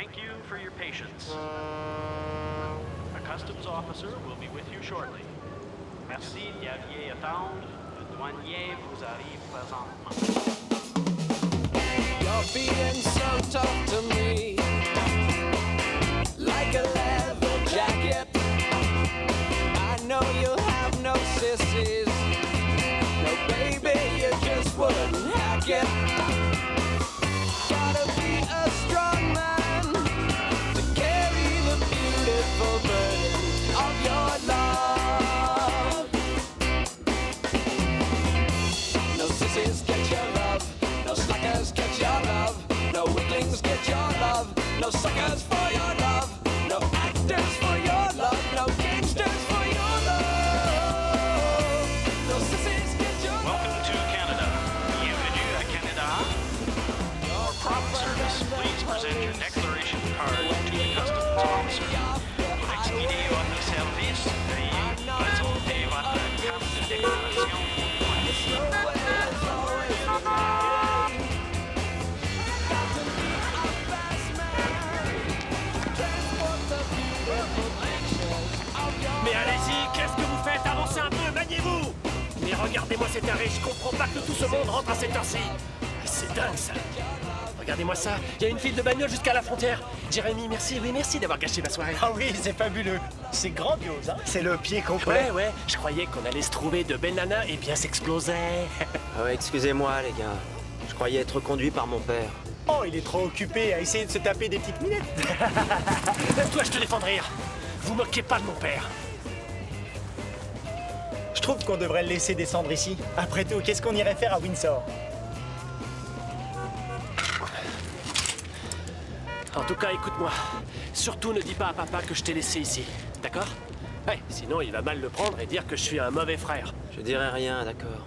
Thank you for your patience. A customs officer will be with you shortly. Merci d'y aviez attendre. Le douanier vous arrive présentement. You're being so tough to me, like a leather jacket. I know you'll have no sissies. No, baby, you just wouldn't hack it. Gotta be a strong man to carry the beautiful burden of your love. No sissies get your love, no slackers get your love, no weaklings get your love, no suckers for your love, no actors for your love, no gangsters for your love. No sissies get your love. Welcome to Canada. Bienvenue à Canada. For prompt service, please present your declaration card to the customs officer. Pour expédier votre service, veuillez présenter votre carte de déclaration. Mais allez-y, qu'est-ce que vous faites? Avancez un peu, maniez-vous! Mais regardez-moi cet arrêt, je comprends pas que tout ce monde rentre à cette heure-ci. C'est dingue ça. Regardez-moi ça, il y a une file de bagnoles jusqu'à la frontière. Jérémy, merci, oui, merci d'avoir gâché ma soirée. Ah oui, c'est fabuleux. C'est grandiose, hein. C'est le pied complet. Ouais, je croyais qu'on allait se trouver de belles nanas et bien s'exploser. Ah ouais, excusez-moi les gars. Je croyais être conduit par mon père. Oh, il est trop occupé à essayer de se taper des petites minettes. Toi, je te défends de rire. Vous moquez pas de mon père. Je trouve qu'on devrait le laisser descendre ici. Après tout, qu'est-ce qu'on irait faire à Windsor? En tout cas, écoute-moi. Surtout ne dis pas à papa que je t'ai laissé ici. D'accord? Ouais, sinon il va mal le prendre et dire que je suis un mauvais frère. Je dirai rien, d'accord.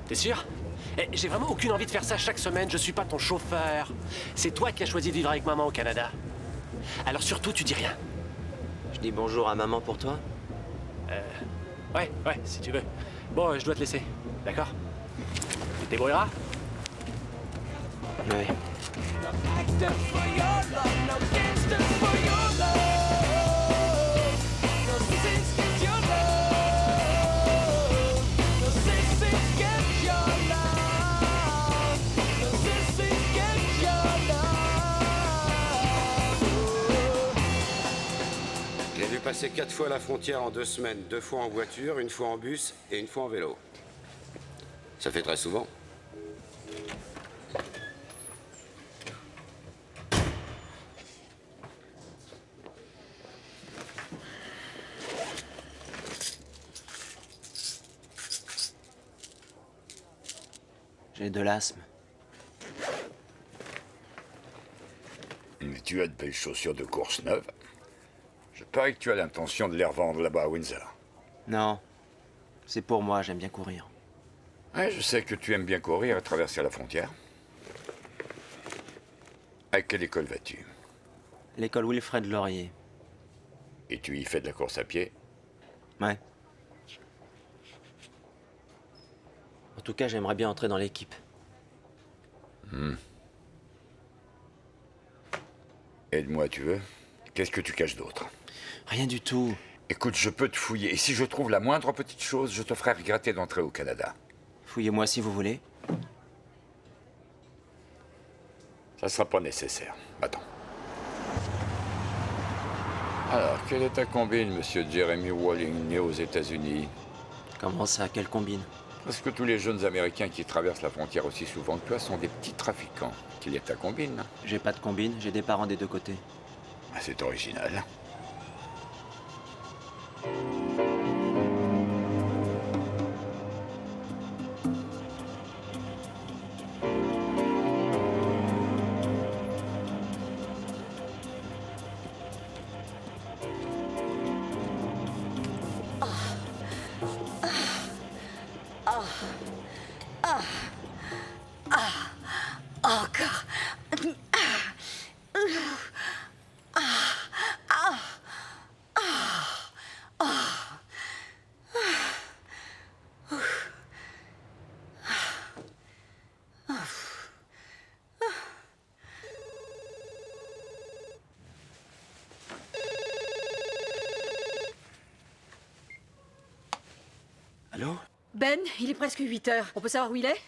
T'es sûr? Eh, j'ai vraiment aucune envie de faire ça chaque semaine, je suis pas ton chauffeur. C'est toi qui as choisi de vivre avec maman au Canada. Alors surtout, tu dis rien. Je dis bonjour à maman pour toi. Ouais, si tu veux. Bon, je dois te laisser, d'accord? Tu te débrouilleras? Ouais. No actors for your love, no gangsters for your love. No sissies get your love. No sissies get your love. No sissies get your love. Je l'ai vu passer 4 fois la frontière en 2 semaines. 2 fois en voiture, 1 fois en bus et 1 fois en vélo. Ça fait très souvent. J'ai de l'asthme. Mais tu as de belles chaussures de course neuves. Je parie que tu as l'intention de les revendre là-bas à Windsor. Non. C'est pour moi, j'aime bien courir. Ouais, je sais que tu aimes bien courir et traverser la frontière. À quelle école vas-tu? L'école Wilfred Laurier. Et tu y fais de la course à pied? Ouais. En tout cas, j'aimerais bien entrer dans l'équipe. Aide-moi, tu veux? Qu'est-ce que tu caches d'autre? Rien du tout. Écoute, je peux te fouiller. Et si je trouve la moindre petite chose, je te ferai regretter d'entrer au Canada. Fouillez-moi si vous voulez. Ça sera pas nécessaire. Attends. Alors, quelle est ta combine, monsieur Jeremy Walling, né aux États-Unis? Comment ça, quelle combine? Parce que tous les jeunes Américains qui traversent la frontière aussi souvent que toi sont des petits trafiquants. Quelle est ta combine? J'ai pas de combine, j'ai des parents des deux côtés. Ah, c'est original. Encore. Allô? Ben, il est presque 8 heures. On peut savoir où il est?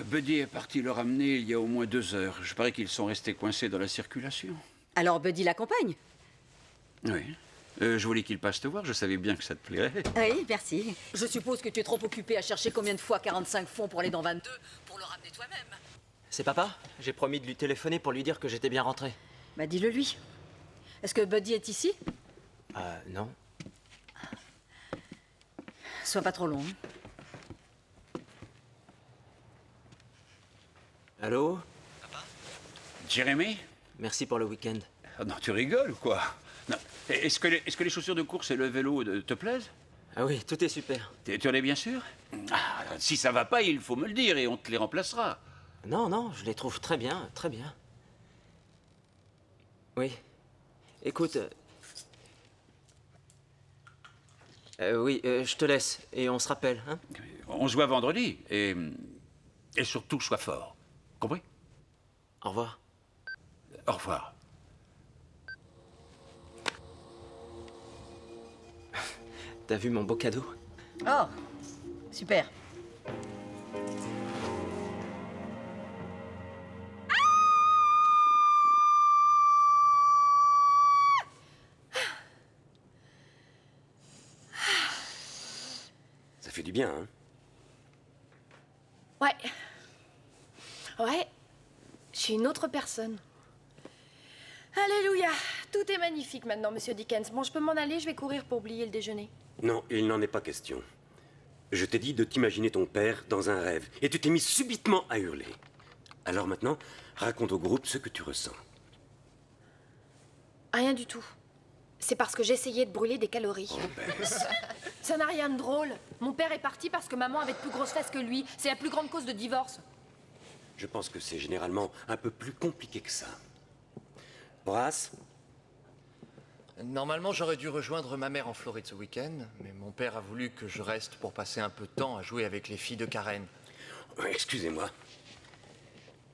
Buddy est parti le ramener il y a au moins 2 heures. Je parie qu'ils sont restés coincés dans la circulation. Alors Buddy l'accompagne? Oui. Je voulais qu'il passe te voir, je savais bien que ça te plairait. Oui, merci. Je suppose que tu es trop occupé à chercher combien de fois 45 fonds pour aller dans 22 pour le ramener toi-même. C'est papa? J'ai promis de lui téléphoner pour lui dire que j'étais bien rentré. Bah dis-le lui. Est-ce que Buddy est ici? Non. Sois pas trop long. hein. Allô? Jérémy? Merci pour le week-end. Ah non, tu rigoles ou quoi? Non. Est-ce que les chaussures de course et le vélo te plaisent? Ah oui, tout est super. Tu en es bien sûr? Ah, si ça va pas, il faut me le dire et on te les remplacera. Non, non, je les trouve très bien, très bien. Oui. Écoute... oui, je te laisse et on se rappelle, hein? On se voit vendredi et surtout, sois fort. Compris? Au revoir. Au revoir. T'as vu mon beau cadeau? Oh, super. Ça fait du bien, hein? Ouais. Ouais. Je suis une autre personne. Alléluia. Tout est magnifique maintenant, monsieur Dickens. Bon, je peux m'en aller, je vais courir pour oublier le déjeuner. Non, il n'en est pas question. Je t'ai dit de t'imaginer ton père dans un rêve, et tu t'es mis subitement à hurler. Alors maintenant, raconte au groupe ce que tu ressens. Rien du tout. C'est parce que j'essayais de brûler des calories. Oh, Bess. Ça n'a rien de drôle. Mon père est parti parce que maman avait de plus grosses fesses que lui. C'est la plus grande cause de divorce. Je pense que c'est généralement un peu plus compliqué que ça. Horace? Normalement, j'aurais dû rejoindre ma mère en Floride ce week-end, mais mon père a voulu que je reste pour passer un peu de temps à jouer avec les filles de Karen. Excusez-moi.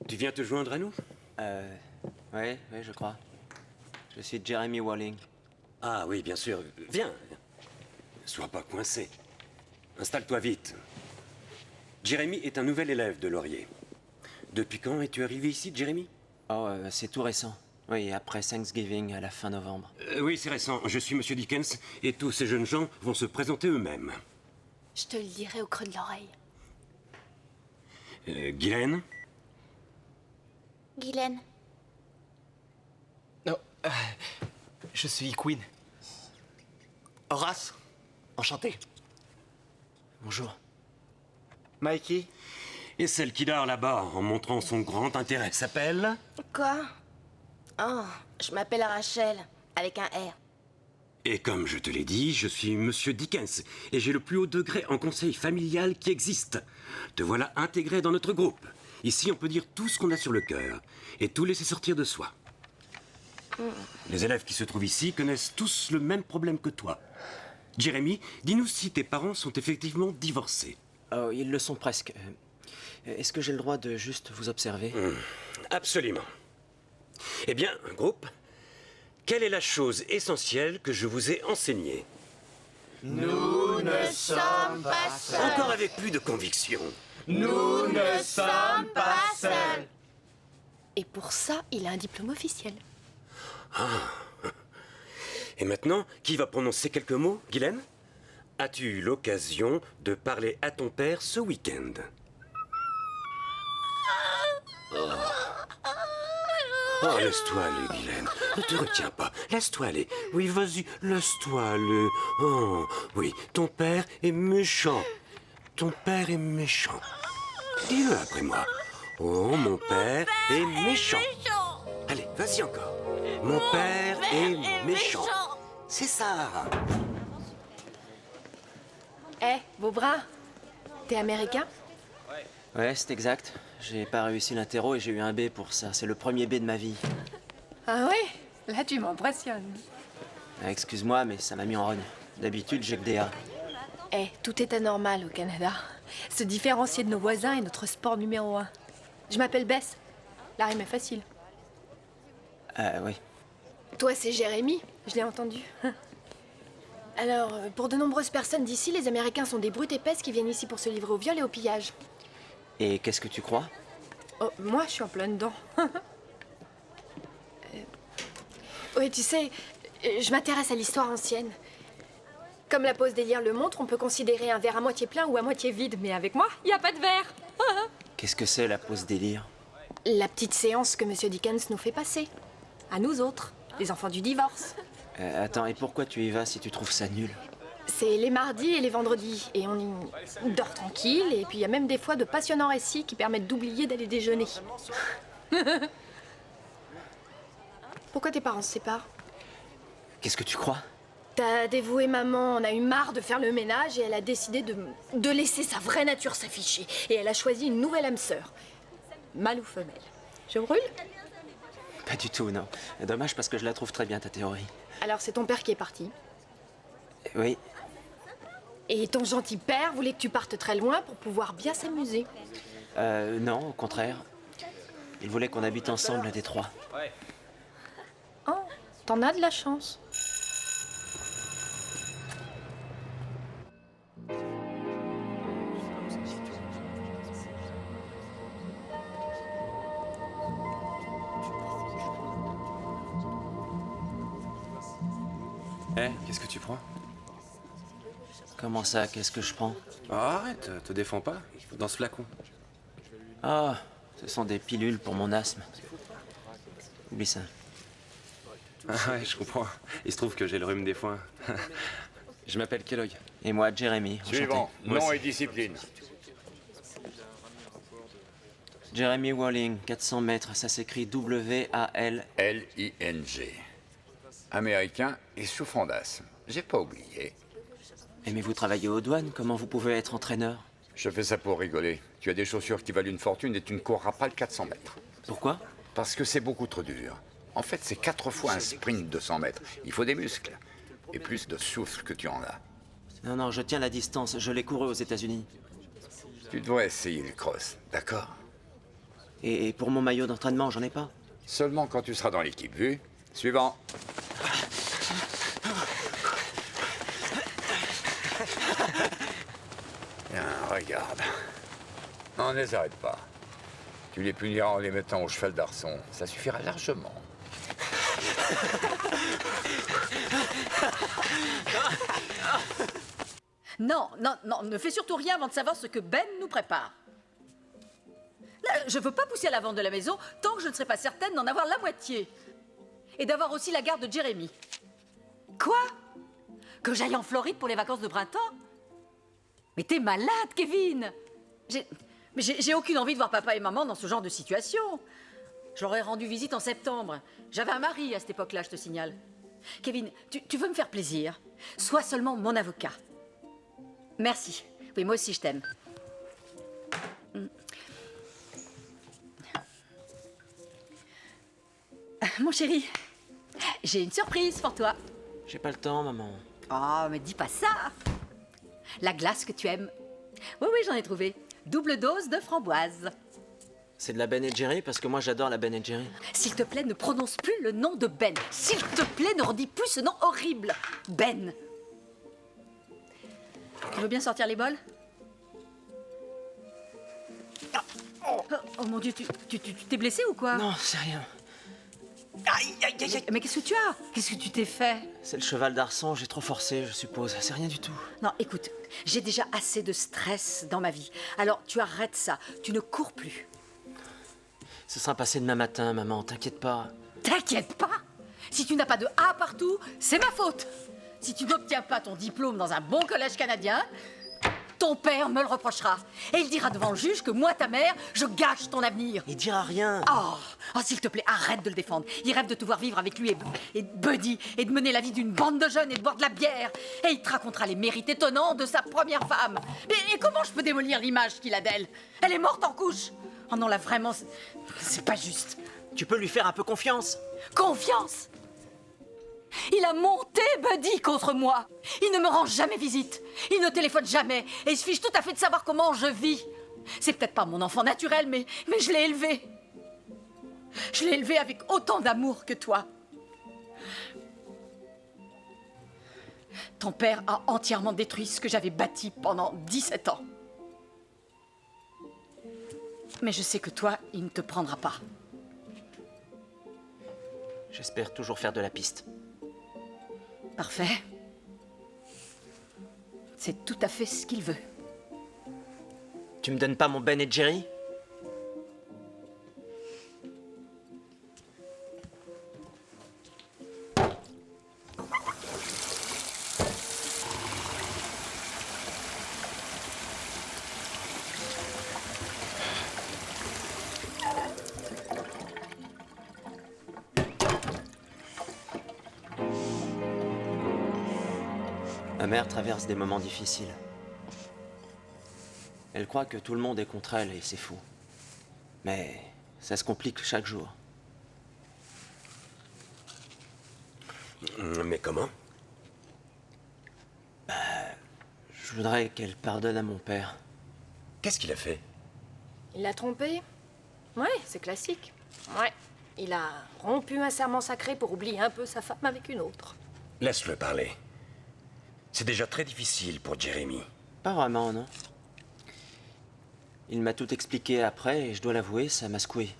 Tu viens te joindre à nous? Oui, je crois. Je suis Jeremy Walling. Ah oui, bien sûr. Viens. Sois pas coincé. Installe-toi vite. Jeremy est un nouvel élève de Laurier. Depuis quand es-tu arrivé ici, Jeremy? Oh, c'est tout récent. Oui, après Thanksgiving, à la fin novembre. Oui, c'est récent. Je suis Monsieur Dickens et tous ces jeunes gens vont se présenter eux-mêmes. Je te le dirai au creux de l'oreille. Guylaine? Guylaine. Non, je suis Queen. Horace, enchanté. Bonjour. Mikey. Et celle qui dort là-bas, en montrant son grand intérêt, s'appelle? Quoi? Oh, je m'appelle Rachel, avec un R. Et comme je te l'ai dit, je suis Monsieur Dickens, et j'ai le plus haut degré en conseil familial qui existe. Te voilà intégré dans notre groupe. Ici, on peut dire tout ce qu'on a sur le cœur, et tout laisser sortir de soi. Les élèves qui se trouvent ici connaissent tous le même problème que toi. Jérémy, dis-nous si tes parents sont effectivement divorcés. Oh, ils le sont presque. Est-ce que j'ai le droit de juste vous observer? Absolument. Eh bien, groupe, quelle est la chose essentielle que je vous ai enseignée? Nous ne sommes pas seuls. Encore avec plus de conviction. Nous ne sommes pas seuls. Et pour ça, il a un diplôme officiel. Et maintenant, qui va prononcer quelques mots, Guylaine? As-tu eu l'occasion de parler à ton père ce week-end? Oh, laisse-toi aller, Guylaine. Ne te retiens pas. Laisse-toi aller. Oui, vas-y, laisse-toi aller. Oh, oui, ton père est méchant. Ton père est méchant. Dis-le après moi. Oh, mon père est méchant. Allez, vas-y encore. Mon père est méchant. C'est ça. Beau bras, t'es américain? Ouais, c'est exact. J'ai pas réussi l'interro et j'ai eu un B pour ça. C'est le premier B de ma vie. Ah ouais? Là, tu m'impressionnes. Excuse-moi, mais ça m'a mis en rogne. D'habitude, j'ai que des A. Tout est anormal au Canada. Se différencier de nos voisins est notre sport numéro 1. Je m'appelle Bess. La rime est facile. Oui. Toi, c'est Jérémy, je l'ai entendu. Alors, pour de nombreuses personnes d'ici, les Américains sont des brutes épaisses qui viennent ici pour se livrer au viol et au pillage. Et qu'est-ce que tu crois? Oh, moi, je suis en plein dedans. Oui, tu sais, je m'intéresse à l'histoire ancienne. Comme la pause délire le montre, on peut considérer un verre à moitié plein ou à moitié vide, mais avec moi, il n'y a pas de verre. Qu'est-ce que c'est la pause délire? La petite séance que Monsieur Dickens nous fait passer. À nous autres, les enfants du divorce. Attends, et pourquoi tu y vas si tu trouves ça nul? C'est les mardis et les vendredis, et on y dort tranquille, et puis il y a même des fois de passionnants récits qui permettent d'oublier d'aller déjeuner. Pourquoi tes parents se séparent? Qu'est-ce que tu crois? Ta dévouée maman en a eu marre de faire le ménage et elle a décidé de laisser sa vraie nature s'afficher. Et elle a choisi une nouvelle âme sœur. Mâle ou femelle? Je brûle? Pas du tout, non. Dommage parce que je la trouve très bien, ta théorie. Alors c'est ton père qui est parti. Oui. Et ton gentil père voulait que tu partes très loin pour pouvoir bien s'amuser. Non, au contraire. Il voulait qu'on habite ensemble à Détroit. Oh, t'en as de la chance. Qu'est-ce que tu prends? Comment ça, qu'est-ce que je prends? Oh, arrête, te défends pas. Dans ce flacon. Ah, ce sont des pilules pour mon asthme. Oublie ça. Ah ouais, je comprends. Il se trouve que j'ai le rhume des foins. Je m'appelle Kellogg. Et moi, Jeremy. Suivant, Moi nom aussi. et discipline. Jeremy Walling, 400 mètres, ça s'écrit W-A-L... L-I-N-G. Américain et souffrant d'asthme. J'ai pas oublié. Mais vous travaillez aux douanes, comment vous pouvez être entraîneur? Je fais ça pour rigoler. Tu as des chaussures qui valent une fortune et tu ne courras pas le 400 mètres. Pourquoi? Parce que c'est beaucoup trop dur. En fait, c'est 4 fois un sprint de 100 mètres. Il faut des muscles. Et plus de souffle que tu en as. Non, non, je tiens la distance, je l'ai couru aux États-Unis. Tu dois essayer le cross, d'accord? Et pour mon maillot d'entraînement, j'en ai pas? Seulement quand tu seras dans l'équipe, vu? Suivant. Bien, regarde. On ne les arrête pas. Tu les puniras en les mettant au cheval d'arçon. Ça suffira largement. Non, non, non, ne fais surtout rien avant de savoir ce que Ben nous prépare. Là, je veux pas pousser à la vente de la maison tant que je ne serai pas certaine d'en avoir la moitié. Et d'avoir aussi la garde de Jeremy. Quoi? Que j'aille en Floride pour les vacances de printemps? Mais t'es malade, Kevin! Mais j'ai aucune envie de voir papa et maman dans ce genre de situation. Je leur ai rendu visite en septembre. J'avais un mari à cette époque-là, je te signale. Kevin, tu veux me faire plaisir? Sois seulement mon avocat. Merci. Oui, moi aussi, je t'aime. Mon chéri, j'ai une surprise pour toi. J'ai pas le temps, maman. Oh, mais dis pas ça. La glace que tu aimes. Oui, oui, j'en ai trouvé. Double dose de framboise. C'est de la Ben & Jerry parce que moi j'adore la Ben & Jerry. S'il te plaît, ne prononce plus le nom de Ben. S'il te plaît, ne redis plus ce nom horrible. Ben. Tu veux bien sortir les bols? Oh mon Dieu, tu t'es blessé ou quoi? Non, c'est rien. Aïe, aïe, aïe, aïe. Mais qu'est-ce que tu as? Qu'est-ce que tu t'es fait? C'est le cheval d'arçon, j'ai trop forcé, je suppose. C'est rien du tout. Non, écoute, j'ai déjà assez de stress dans ma vie. Alors, tu arrêtes ça. Tu ne cours plus. Ce sera passé demain matin, maman, t'inquiète pas. T'inquiète pas. Si tu n'as pas de A partout, c'est ma faute. Si tu n'obtiens pas ton diplôme dans un bon collège canadien, ton père me le reprochera. Et il dira devant le juge que moi, ta mère, je gâche ton avenir. Il dira rien. Oh, s'il te plaît, arrête de le défendre. Il rêve de te voir vivre avec lui et Buddy, et de mener la vie d'une bande de jeunes et de boire de la bière. Et il te racontera les mérites étonnants de sa première femme. Et comment je peux démolir l'image qu'il a d'elle? Elle est morte en couche. Oh non, là, vraiment, c'est pas juste. Tu peux lui faire un peu confiance. Confiance? Il a monté Buddy contre moi. Il ne me rend jamais visite. Il ne téléphone jamais. Et il se fiche tout à fait de savoir comment je vis. C'est peut-être pas mon enfant naturel, mais je l'ai élevé. Je l'ai élevé avec autant d'amour que toi. Ton père a entièrement détruit ce que j'avais bâti pendant 17 ans. Mais je sais que toi, il ne te prendra pas. J'espère toujours faire de la piste. Parfait. C'est tout à fait ce qu'il veut. Tu me donnes pas mon Ben et Jerry? Ma mère traverse des moments difficiles. Elle croit que tout le monde est contre elle et c'est fou. Mais ça se complique chaque jour. Mais comment? Je voudrais qu'elle pardonne à mon père. Qu'est-ce qu'il a fait? Il l'a trompé? Ouais, c'est classique. Ouais. Il a rompu un serment sacré pour oublier un peu sa femme avec une autre. Laisse-le parler. C'est déjà très difficile pour Jeremy. Pas vraiment, non. Il m'a tout expliqué après et je dois l'avouer, ça m'a secoué.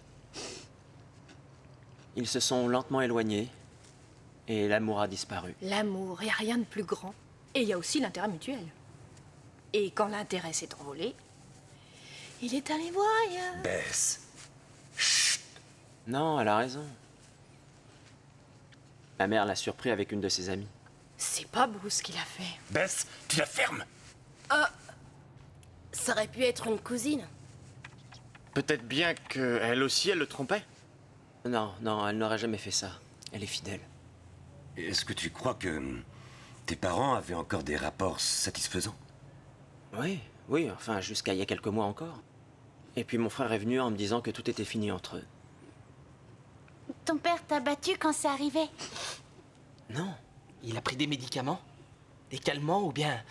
Ils se sont lentement éloignés et l'amour a disparu. L'amour, il n'y a rien de plus grand. Et il y a aussi l'intérêt mutuel. Et quand l'intérêt s'est envolé, il est allé voir ailleurs. Bess. Non, elle a raison. Ma mère l'a surpris avec une de ses amies. C'est pas beau ce qu'il a fait. Bess, tu la fermes. Ça aurait pu être une cousine. Peut-être bien qu'elle aussi, elle le trompait. Non, non, elle n'aurait jamais fait ça. Elle est fidèle. Est-ce que tu crois que tes parents avaient encore des rapports satisfaisants? Oui, oui, enfin, jusqu'à il y a quelques mois encore. Et puis mon frère est venu en me disant que tout était fini entre eux. Ton père t'a battu quand c'est arrivé? Non. Il a pris des médicaments? Des calmants ou bien...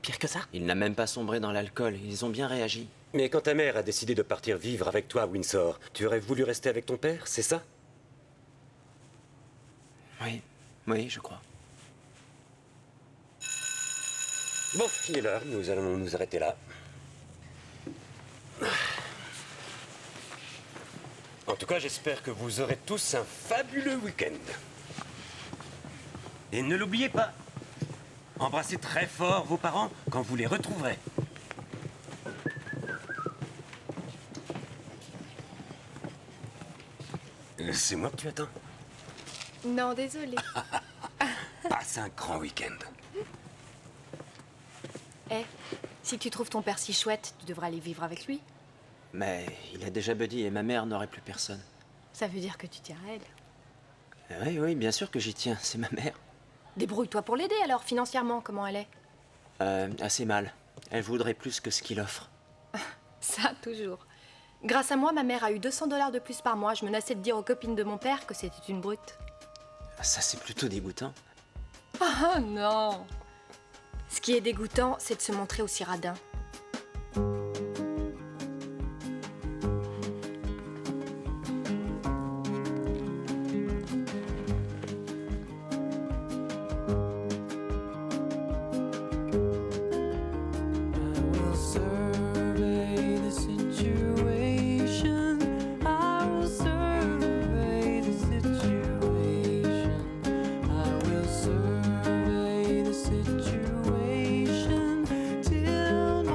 pire que ça? Il n'a même pas sombré dans l'alcool, ils ont bien réagi. Mais quand ta mère a décidé de partir vivre avec toi à Windsor, tu aurais voulu rester avec ton père, c'est ça? Oui, oui, je crois. Bon, il est l'heure, nous allons nous arrêter là. En tout cas, j'espère que vous aurez tous un fabuleux week-end. Et ne l'oubliez pas, embrassez très fort vos parents quand vous les retrouverez. C'est moi que tu attends? Non, désolé. Passe un grand week-end. Si tu trouves ton père si chouette, tu devrais aller vivre avec lui. Mais il a déjà Buddy et ma mère n'aurait plus personne. Ça veut dire que tu tiens à elle. Oui, oui, bien sûr que j'y tiens, c'est ma mère. Débrouille-toi pour l'aider alors, financièrement, comment elle est? Assez mal. Elle voudrait plus que ce qu'il offre. Ça, toujours. Grâce à moi, ma mère a eu 200 $ de plus par mois. Je menaçais de dire aux copines de mon père que c'était une brute. Ça, c'est plutôt dégoûtant. Oh non! Ce qui est dégoûtant, c'est de se montrer aussi radin. Till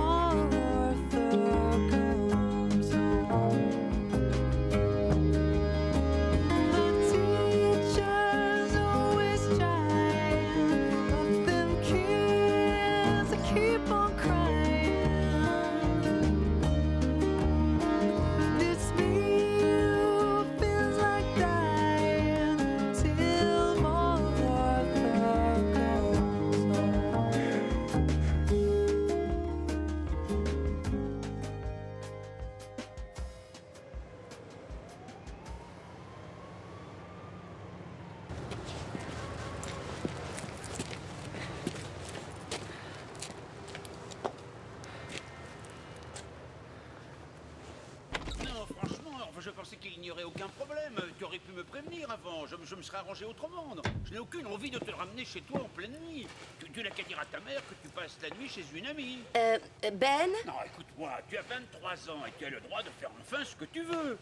aurait aucun problème. Tu aurais pu me prévenir avant. Je me serais arrangé autrement. Non, je n'ai aucune envie de te le ramener chez toi en pleine nuit. Tu n'as qu'à dire à ta mère que tu passes la nuit chez une amie. Ben? Non, écoute-moi, tu as 23 ans et tu as le droit de faire enfin ce que tu veux.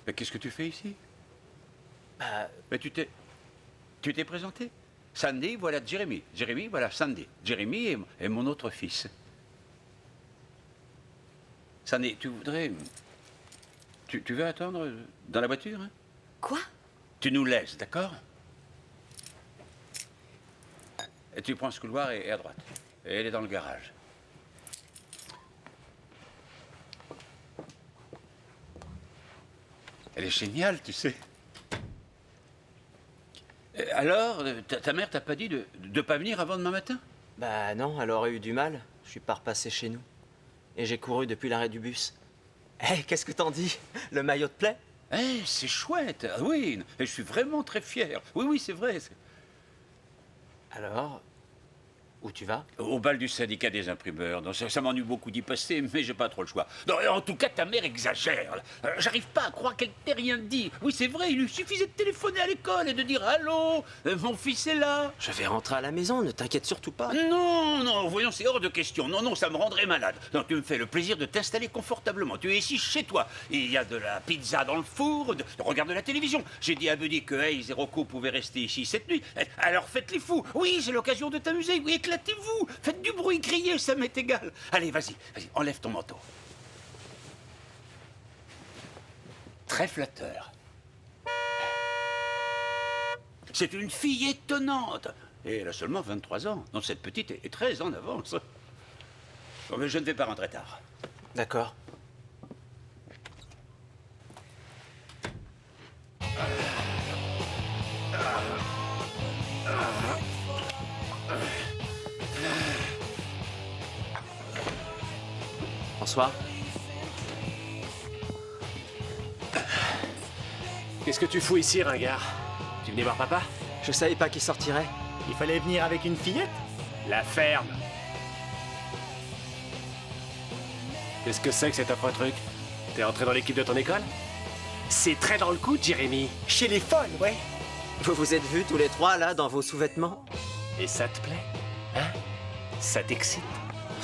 Mais qu'est-ce que tu fais ici? Mais tu t'es présenté. Sandy, voilà Jeremy. Jeremy, voilà Sandy. Jeremy est mon autre fils. Sandy, tu voudrais... Tu veux attendre dans la voiture, hein? Quoi? Tu nous laisses, d'accord? Et tu prends ce couloir et à droite. Et elle est dans le garage. Elle est géniale, tu sais. Alors, ta mère t'a pas dit de pas venir avant demain matin? Bah non, elle aurait eu du mal. Je suis pas repassé chez nous. Et j'ai couru depuis l'arrêt du bus. Eh, qu'est-ce que t'en dis? Le maillot te plaît? Eh, c'est chouette. Ah oui, et je suis vraiment très fier. Oui, c'est vrai. Alors, où tu vas? Au bal du syndicat des imprimeurs. Non, ça m'ennuie beaucoup d'y passer, mais j'ai pas trop le choix. Non, en tout cas, ta mère exagère. J'arrive pas à croire qu'elle t'ait rien dit. Oui, c'est vrai, il lui suffisait de téléphoner à l'école et de dire « Allô, mon fils est là ». Je vais rentrer à la maison, ne t'inquiète surtout pas. Non, voyons, c'est hors de question. Non, ça me rendrait malade. Non, tu me fais le plaisir de t'installer confortablement. Tu es ici chez toi. Il y a de la pizza dans le four, regarde la télévision. J'ai dit à Buddy que Hayes et Rocco pouvaient rester ici cette nuit. Alors faites les fous. Oui, c'est l'occasion de t'amuser. Oui, éclatez-vous. Faites du bruit, criez, ça m'est égal. Allez, vas-y, enlève ton manteau. Très flatteur. C'est une fille étonnante. Et elle a seulement 23 ans. Donc cette petite est très en avance. Bon, mais je ne vais pas rentrer tard. D'accord. Bonsoir. Qu'est-ce que tu fous ici, ringard? Tu venais voir papa? Je savais pas qu'il sortirait. Il fallait venir avec une fillette? La ferme. Qu'est-ce que c'est que cet affreux truc? T'es entré dans l'équipe de ton école? C'est très dans le coup, Jérémy. Chez les folles, ouais. Vous vous êtes vus tous les trois, là, dans vos sous-vêtements? Et ça te plaît? Hein? Ça t'excite?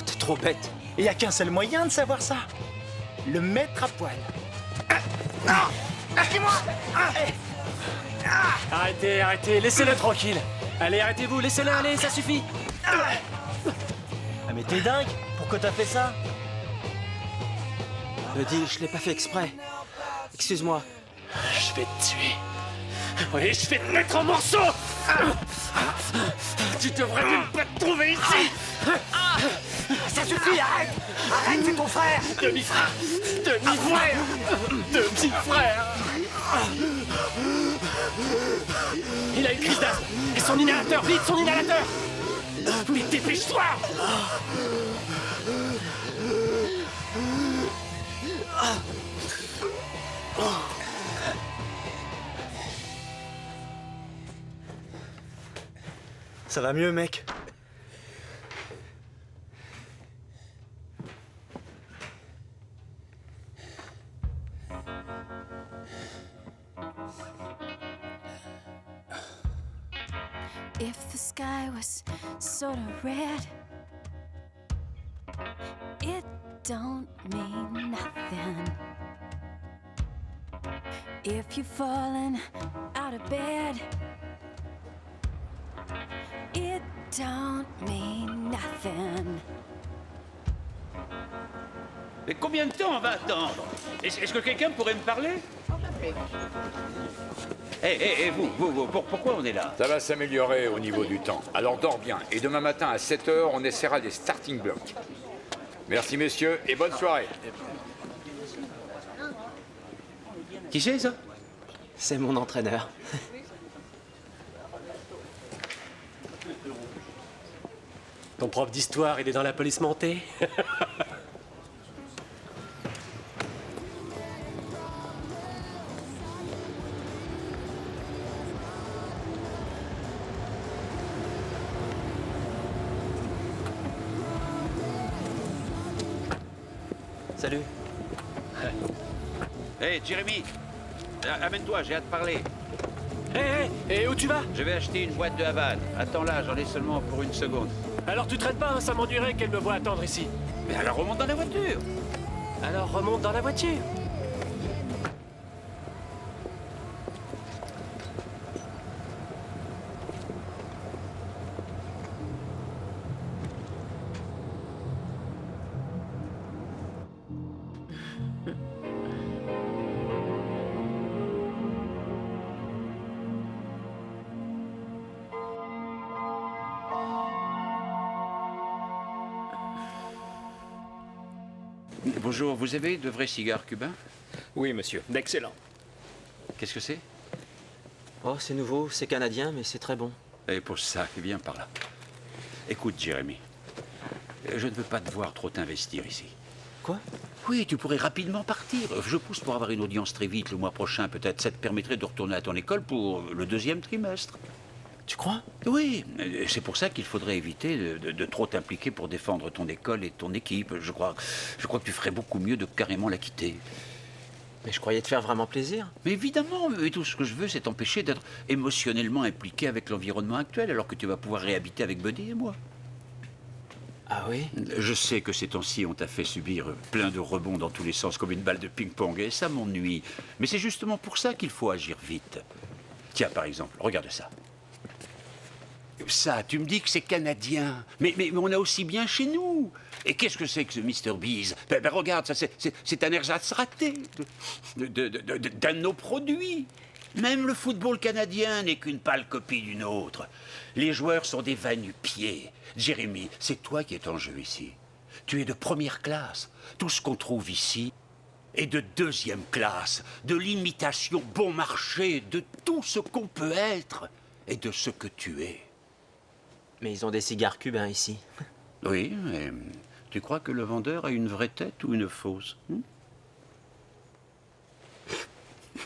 T'es trop bête. Il n'y a qu'un seul moyen de savoir ça. Le mettre à poil. Lâchez-moi! Arrêtez, laissez-le tranquille. Allez, arrêtez-vous, laissez-le aller, ça suffit. Ah mais t'es dingue? Pourquoi t'as fait ça? Buddy, je l'ai pas fait exprès. Excuse-moi. Je vais te tuer. Oui, je vais te mettre en morceaux. Tu devrais même pas te trouver ici. Ça suffit, arrête! Arrête, c'est ton frère! Demi-frère! Demi-frère! Demi-frère! Il a une crise d'asthme! Et son inhalateur! Vite, son inhalateur! Mais dépêche-toi! Ça va mieux, mec? If the sky was sort of red, it don't mean nothing. If you've fallen out of bed, it don't mean nothing. Mais combien de temps on va attendre? Est-ce que quelqu'un pourrait me parler? Vous, pourquoi on est là? Ça va s'améliorer au niveau du temps. Alors dors bien. Et demain matin à 7 h, on essaiera des starting blocks. Merci messieurs et bonne soirée. Qui c'est ça? C'est mon entraîneur. Ton prof d'histoire, il est dans la police montée? Salut. Hé, Jérémy, amène-toi, j'ai hâte de parler. Et où tu vas? Je vais acheter une boîte de Havane. Attends là, j'en ai seulement pour 1 seconde. Alors tu traînes pas, hein, ça m'ennuierait qu'elle me voie attendre ici. Mais alors remonte dans la voiture. Alors remonte dans la voiture. Bonjour, vous avez de vrais cigares cubains? Oui, monsieur, d'excellent. Qu'est-ce que c'est? Oh, c'est nouveau, c'est canadien, mais c'est très bon. Et pour ça, viens par là. Écoute, Jérémy, je ne veux pas te voir trop t'investir ici. Quoi? Oui, tu pourrais rapidement partir. Je pousse pour avoir une audience très vite le mois prochain, peut-être. Ça te permettrait de retourner à ton école pour le 2e trimestre. Tu crois? Oui, c'est pour ça qu'il faudrait éviter de trop t'impliquer pour défendre ton école et ton équipe. Je crois que tu ferais beaucoup mieux de carrément la quitter. Mais je croyais te faire vraiment plaisir. Mais évidemment, et tout ce que je veux, c'est t'empêcher d'être émotionnellement impliqué avec l'environnement actuel, alors que tu vas pouvoir réhabiter avec Buddy et moi. Ah oui? Je sais que ces temps-ci, on t'a fait subir plein de rebonds dans tous les sens, comme une balle de ping-pong, et ça m'ennuie. Mais c'est justement pour ça qu'il faut agir vite. Tiens, par exemple, regarde ça. Ça, tu me dis que c'est canadien, mais on a aussi bien chez nous. Et qu'est-ce que c'est que ce Mr. Bees? Ben regarde, ça c'est un ersatz raté d'un de nos produits. Même le football canadien n'est qu'une pâle copie d'une autre. Les joueurs sont des va-nu-pieds. Jérémy, c'est toi qui es en jeu ici. Tu es de première classe. Tout ce qu'on trouve ici est de 2e classe, de l'imitation bon marché, de tout ce qu'on peut être et de ce que tu es. Mais ils ont des cigares cubains ici. Oui, mais tu crois que le vendeur a une vraie tête ou une fausse?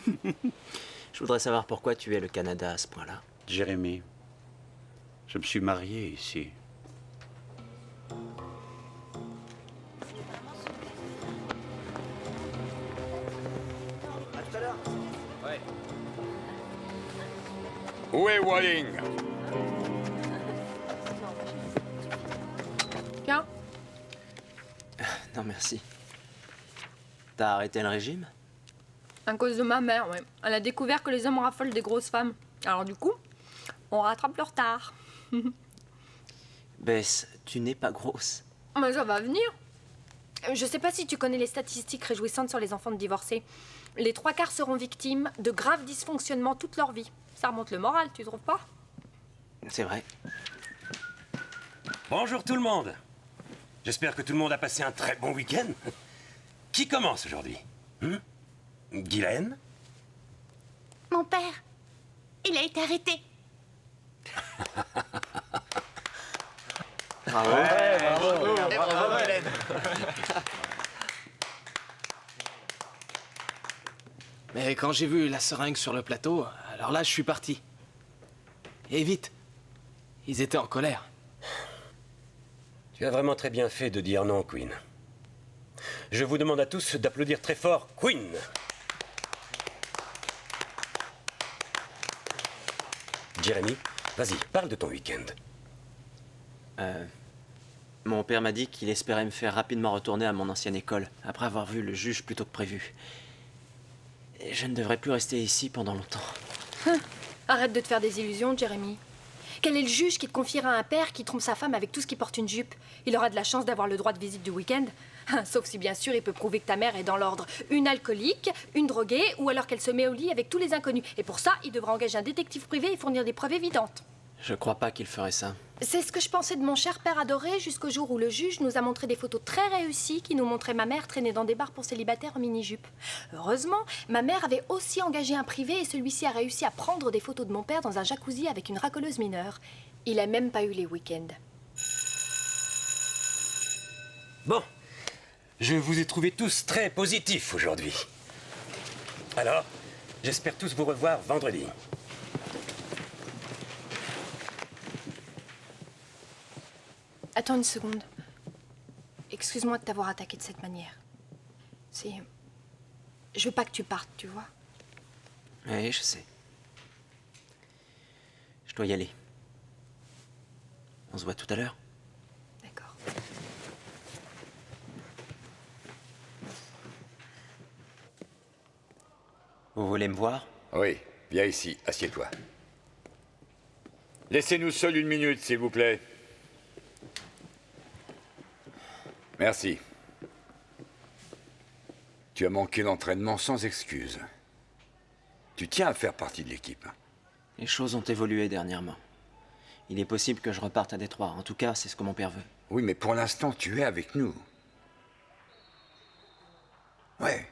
Je voudrais savoir pourquoi tu es le Canada à ce point-là. Jérémy, je me suis marié ici. À tout à l'heure. Ouais. Où est Walling? Tiens. Non, merci. T'as arrêté le régime? À cause de ma mère, ouais. Elle a découvert que les hommes raffolent des grosses femmes. Alors du coup, on rattrape le retard. Bess, tu n'es pas grosse. Mais ça va venir. Je sais pas si tu connais les statistiques réjouissantes sur les enfants de divorcés. Les 3/4 seront victimes de graves dysfonctionnements toute leur vie. Ça remonte le moral, tu trouves pas? C'est vrai. Bonjour tout le monde. J'espère que tout le monde a passé un très bon week-end. Qui commence aujourd'hui? Guylaine? Mon père, il a été arrêté. Bravo. Bravo, Hélène. Mais quand j'ai vu la seringue sur le plateau, alors là, je suis parti. Et vite. Ils étaient en colère. Tu as vraiment très bien fait de dire non, Queen. Je vous demande à tous d'applaudir très fort Queen. Jérémy, vas-y, parle de ton week-end. Mon père m'a dit qu'il espérait me faire rapidement retourner à mon ancienne école, après avoir vu le juge plus tôt que prévu. Et je ne devrais plus rester ici pendant longtemps. Arrête de te faire des illusions, Jérémy. Quel est le juge qui te confiera un père qui trompe sa femme avec tout ce qui porte une jupe? Il aura de la chance d'avoir le droit de visite du week-end. Sauf si, bien sûr, il peut prouver que ta mère est dans l'ordre. Une alcoolique, une droguée, ou alors qu'elle se met au lit avec tous les inconnus. Et pour ça, il devra engager un détective privé et fournir des preuves évidentes. Je crois pas qu'il ferait ça. C'est ce que je pensais de mon cher père adoré jusqu'au jour où le juge nous a montré des photos très réussies qui nous montraient ma mère traîner dans des bars pour célibataires en mini-jupe. Heureusement, ma mère avait aussi engagé un privé et celui-ci a réussi à prendre des photos de mon père dans un jacuzzi avec une racoleuse mineure. Il a même pas eu les week-ends. Bon, je vous ai trouvés tous très positifs aujourd'hui. Alors, j'espère tous vous revoir vendredi. Attends une seconde. Excuse-moi de t'avoir attaqué de cette manière. Je veux pas que tu partes, tu vois. Oui, je sais. Je dois y aller. On se voit tout à l'heure. D'accord. Vous voulez me voir? Oui, viens ici, assieds-toi. Laissez-nous seuls 1 minute, s'il vous plaît. Merci. Tu as manqué d'entraînement sans excuse. Tu tiens à faire partie de l'équipe. Les choses ont évolué dernièrement. Il est possible que je reparte à Détroit. En tout cas, c'est ce que mon père veut. Oui, mais pour l'instant, tu es avec nous. Ouais.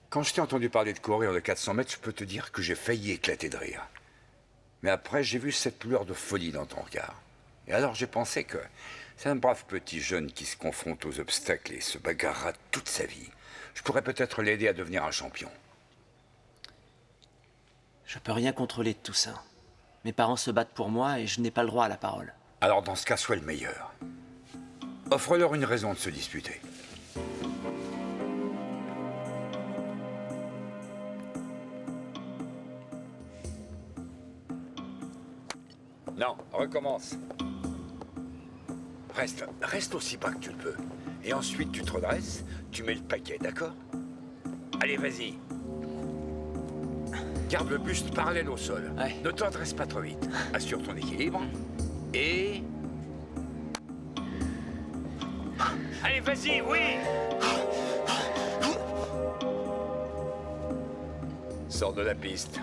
Quand je t'ai entendu parler de courir de 400 mètres, je peux te dire que j'ai failli éclater de rire. Mais après, j'ai vu cette lueur de folie dans ton regard. Et alors, j'ai pensé que c'est un brave petit jeune qui se confronte aux obstacles et se bagarrera toute sa vie. Je pourrais peut-être l'aider à devenir un champion. Je peux rien contrôler de tout ça. Mes parents se battent pour moi et je n'ai pas le droit à la parole. Alors, dans ce cas, sois le meilleur. Offre-leur une raison de se disputer. Non, recommence. Reste aussi bas que tu le peux. Et ensuite, tu te redresses, tu mets le paquet, d'accord? Allez, vas-y. Garde le buste parallèle au sol. Ouais. Ne te redresse pas trop vite. Assure ton équilibre. Et... Allez, vas-y, oui! Sors de la piste.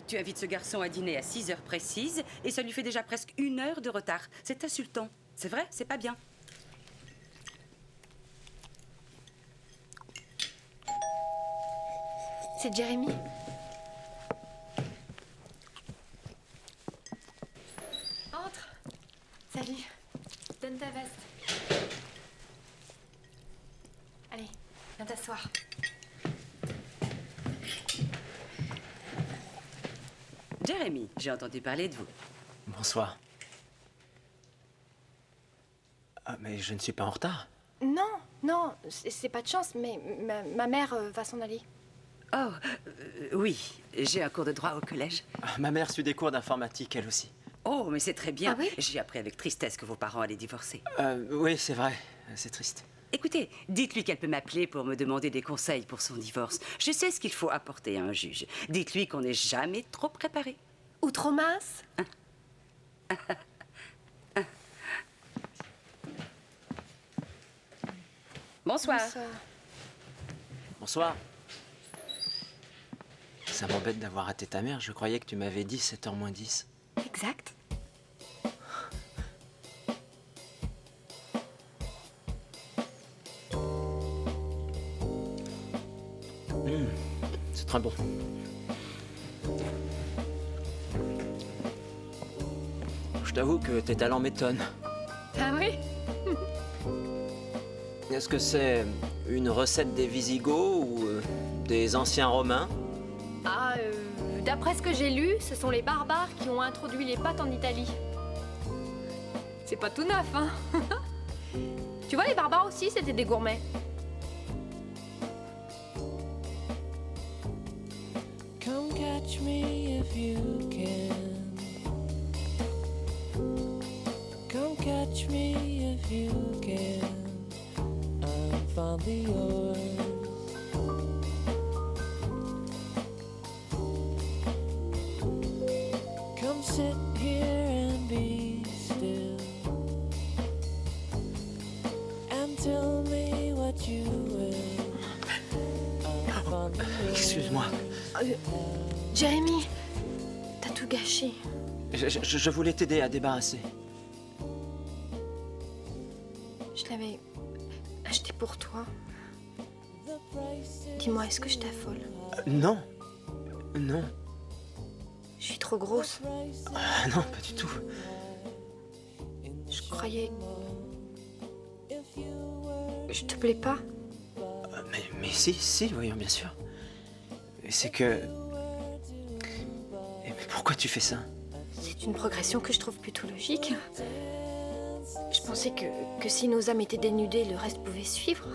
Tu invites ce garçon à dîner à 6 heures précises et ça lui fait déjà presque 1 heure de retard. C'est insultant. C'est vrai, c'est pas bien. C'est Jérémy. Entre. Salut. Donne ta veste. Allez, viens t'asseoir. Jérémy, j'ai entendu parler de vous. Bonsoir. Ah, mais je ne suis pas en retard. Non, non, c'est pas de chance, mais ma mère va s'en aller. Oh, oui, j'ai un cours de droit au collège. Ah, ma mère suit des cours d'informatique, elle aussi. Oh, mais c'est très bien. Ah oui? J'ai appris avec tristesse que vos parents allaient divorcer. Oui, c'est vrai. C'est triste. Écoutez, dites-lui qu'elle peut m'appeler pour me demander des conseils pour son divorce. Je sais ce qu'il faut apporter à un juge. Dites-lui qu'on n'est jamais trop préparé. Ou trop mince? Bonsoir. Bonsoir. Ça m'embête d'avoir raté ta mère. Je croyais que tu m'avais dit 7h moins 10. Exact. C'est très bon. Je t'avoue que tes talents m'étonnent. Ah oui? Est-ce que c'est une recette des Visigoths ou des anciens Romains? Ah, d'après ce que j'ai lu, ce sont les barbares qui ont introduit les pâtes en Italie. C'est pas tout neuf, hein? Tu vois, les barbares aussi, c'était des gourmets. Come catch me if you can. Come catch me if you can. I'm fondly yours. Come sit here and be still. And tell me what you will. I'm fondly yours. Excuse-moi. Jérémy, t'as tout gâché. Je voulais t'aider à débarrasser. Je l'avais acheté pour toi. Dis-moi, est-ce que je t'affole? Non. Non. Je suis trop grosse. Ah, non, pas du tout. Je croyais... Je te plais pas? Mais si, voyons, bien sûr. C'est que... Pourquoi tu fais ça? C'est une progression que je trouve plutôt logique. Je pensais que si nos âmes étaient dénudées, le reste pouvait suivre.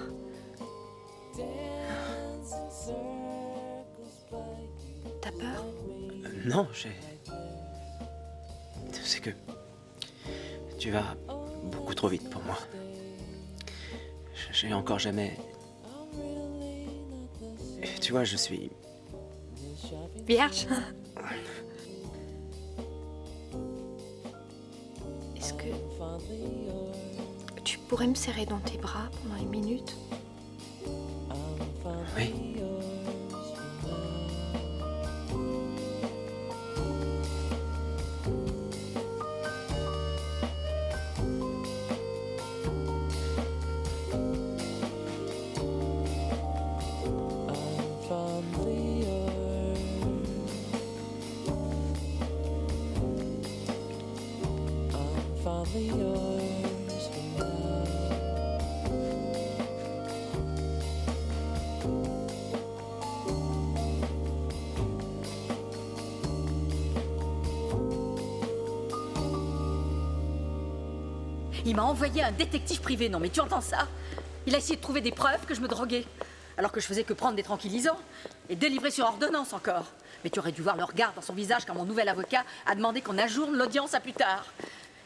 T'as peur? Non, c'est que... Tu vas beaucoup trop vite pour moi. J'ai encore jamais... Tu vois, je suis... Vierge? Est-ce que... tu pourrais me serrer dans tes bras pendant une minute? Oui. Il m'a envoyé un détective privé, non mais tu entends ça? Il a essayé de trouver des preuves que je me droguais, alors que je faisais que prendre des tranquillisants, et délivrer sur ordonnance encore. Mais tu aurais dû voir le regard dans son visage quand mon nouvel avocat a demandé qu'on ajourne l'audience à plus tard.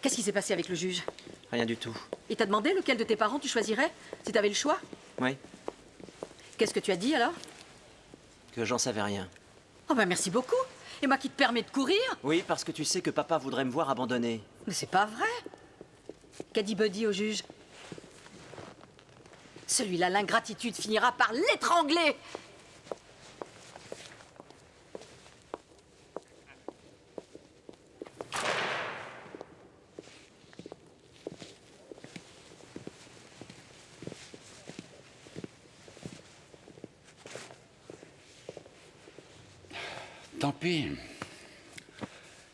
Qu'est-ce qui s'est passé avec le juge? Rien du tout. Il t'a demandé lequel de tes parents tu choisirais, si t'avais le choix? Oui. Qu'est-ce que tu as dit alors? Que j'en savais rien. Oh ben merci beaucoup. Et moi qui te permets de courir? Oui, parce que tu sais que papa voudrait me voir abandonné. Mais c'est pas vrai. Qu'a dit Buddy au juge? Celui-là, l'ingratitude finira par l'étrangler. Tant pis.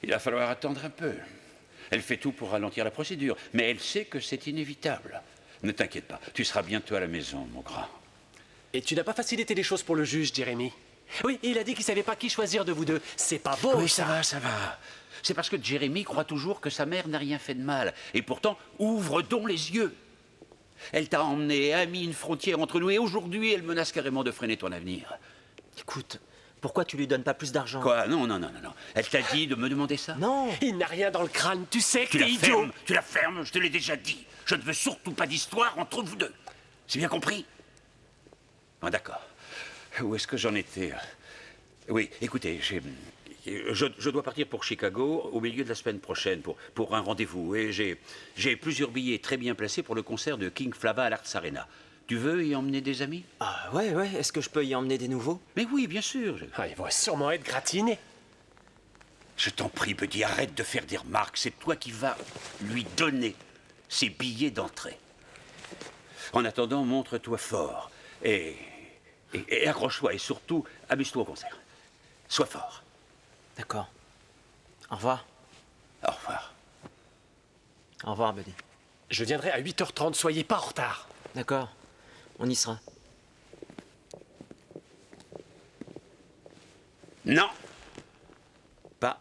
Il va falloir attendre un peu. Elle fait tout pour ralentir la procédure, mais elle sait que c'est inévitable. Ne t'inquiète pas, tu seras bientôt à la maison, mon grand. Et tu n'as pas facilité les choses pour le juge, Jérémy. Oui, il a dit qu'il savait pas qui choisir de vous deux. C'est pas beau, Oui, ça va. C'est parce que Jérémy croit toujours que sa mère n'a rien fait de mal. Et pourtant, ouvre donc les yeux. Elle t'a emmené, a mis une frontière entre nous, et aujourd'hui, elle menace carrément de freiner ton avenir. Écoute, pourquoi tu lui donnes pas plus d'argent? Quoi? Non. Elle t'a dit de me demander ça? Non. Il n'a rien dans le crâne, tu sais que t'es idiot. Fermes, tu la fermes, je te l'ai déjà dit. Je ne veux surtout pas d'histoire entre vous deux. C'est bien compris? Bon, d'accord. Où est-ce que j'en étais? Oui, écoutez, je dois partir pour Chicago au milieu de la semaine prochaine pour un rendez-vous. Et j'ai plusieurs billets très bien placés pour le concert de King Flava à l'Arts Arena. Tu veux y emmener des amis? Ah ouais, est-ce que je peux y emmener des nouveaux? Mais oui, bien sûr. Ah, ils vont sûrement être gratinés. Je t'en prie, petit, arrête de faire des remarques. C'est toi qui vas lui donner ses billets d'entrée. En attendant, montre-toi fort. Et accroche-toi. Et surtout, amuse-toi au concert. Sois fort. D'accord. Au revoir. Au revoir. Au revoir, Buddy. Je viendrai à 8h30, soyez pas en retard. D'accord. On y sera. Non. Pas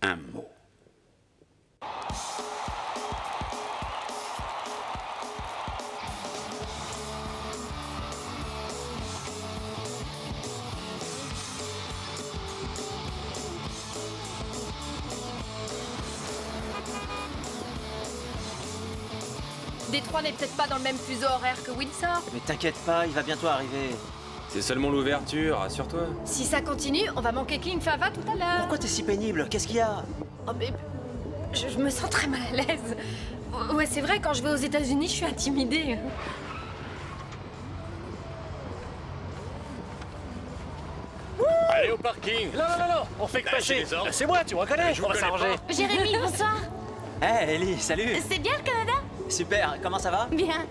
un mot. Détroit n'est peut-être pas dans le même fuseau horaire que Windsor. Mais t'inquiète pas, il va bientôt arriver. C'est seulement l'ouverture, rassure-toi. Si ça continue, on va manquer King Flava tout à l'heure. Pourquoi t'es si pénible? Qu'est-ce qu'il y a? Oh, mais je me sens très mal à l'aise. Ouais, c'est vrai, quand je vais aux États-Unis, je suis intimidée. Allez au parking. Non, on fait que passer. C'est moi, tu me reconnais. On va s'arranger. Jérémy, bonsoir. Hé, Ellie, salut. C'est bien le Canada? Super, comment ça va? Bien.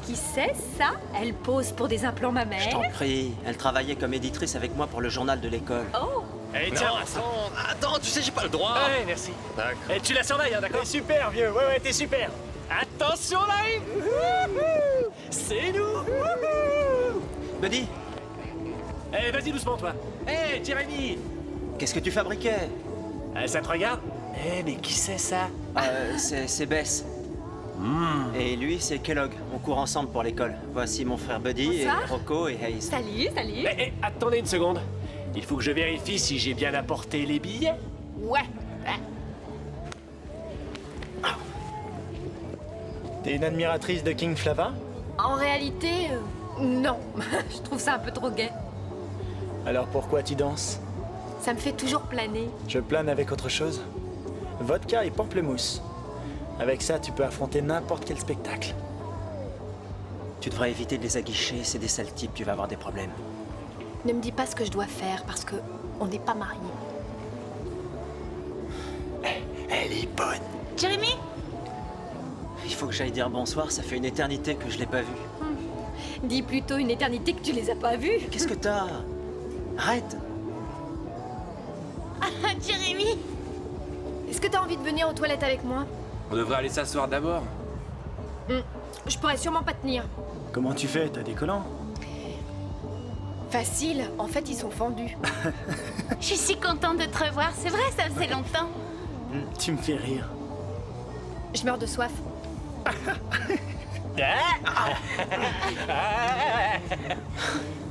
Qui c'est, ça? Elle pose pour des implants mammaires. Je t'en prie, elle travaillait comme éditrice avec moi pour le journal de l'école. Oh. Eh tiens, Attends, tu sais, j'ai pas le droit. Ouais, merci. Et tu la surveilles, hein, d'accord? T'es super, vieux. Ouais, t'es super. Attention, live. C'est nous. Buddy. Eh, vas-y doucement, toi. Eh, Jérémy. Qu'est-ce que tu fabriquais? Ça te regarde? Eh, mais qui c'est ça? C'est Bess. Et lui, c'est Kellogg. On court ensemble pour l'école. Voici mon frère Buddy, et Bonsoir. Rocco et Hayes. Salut, salut. Attendez une seconde. Il faut que je vérifie si j'ai bien apporté les billets. Ouais. T'es une admiratrice de King Flava? En réalité, non. Je trouve ça un peu trop gai. Alors pourquoi tu danses? Ça me fait toujours planer. Je plane avec autre chose. Vodka et pamplemousse. Avec ça, tu peux affronter n'importe quel spectacle. Tu devrais éviter de les aguicher, c'est des sales types, tu vas avoir des problèmes. Ne me dis pas ce que je dois faire parce que on n'est pas mariés. Elle est bonne. Jérémy? Il faut que j'aille dire bonsoir, ça fait une éternité que je l'ai pas vu. Dis plutôt une éternité que tu les as pas vus. Qu'est-ce que t'as? Arrête. Jérémy? Est-ce que t'as envie de venir aux toilettes avec moi? On devrait aller s'asseoir d'abord. Je pourrais sûrement pas tenir. Comment tu fais? T'as des collants? Facile, en fait ils sont fendus. Je suis contente de te revoir, c'est vrai, ça faisait longtemps. Tu me fais rire. Je meurs de soif.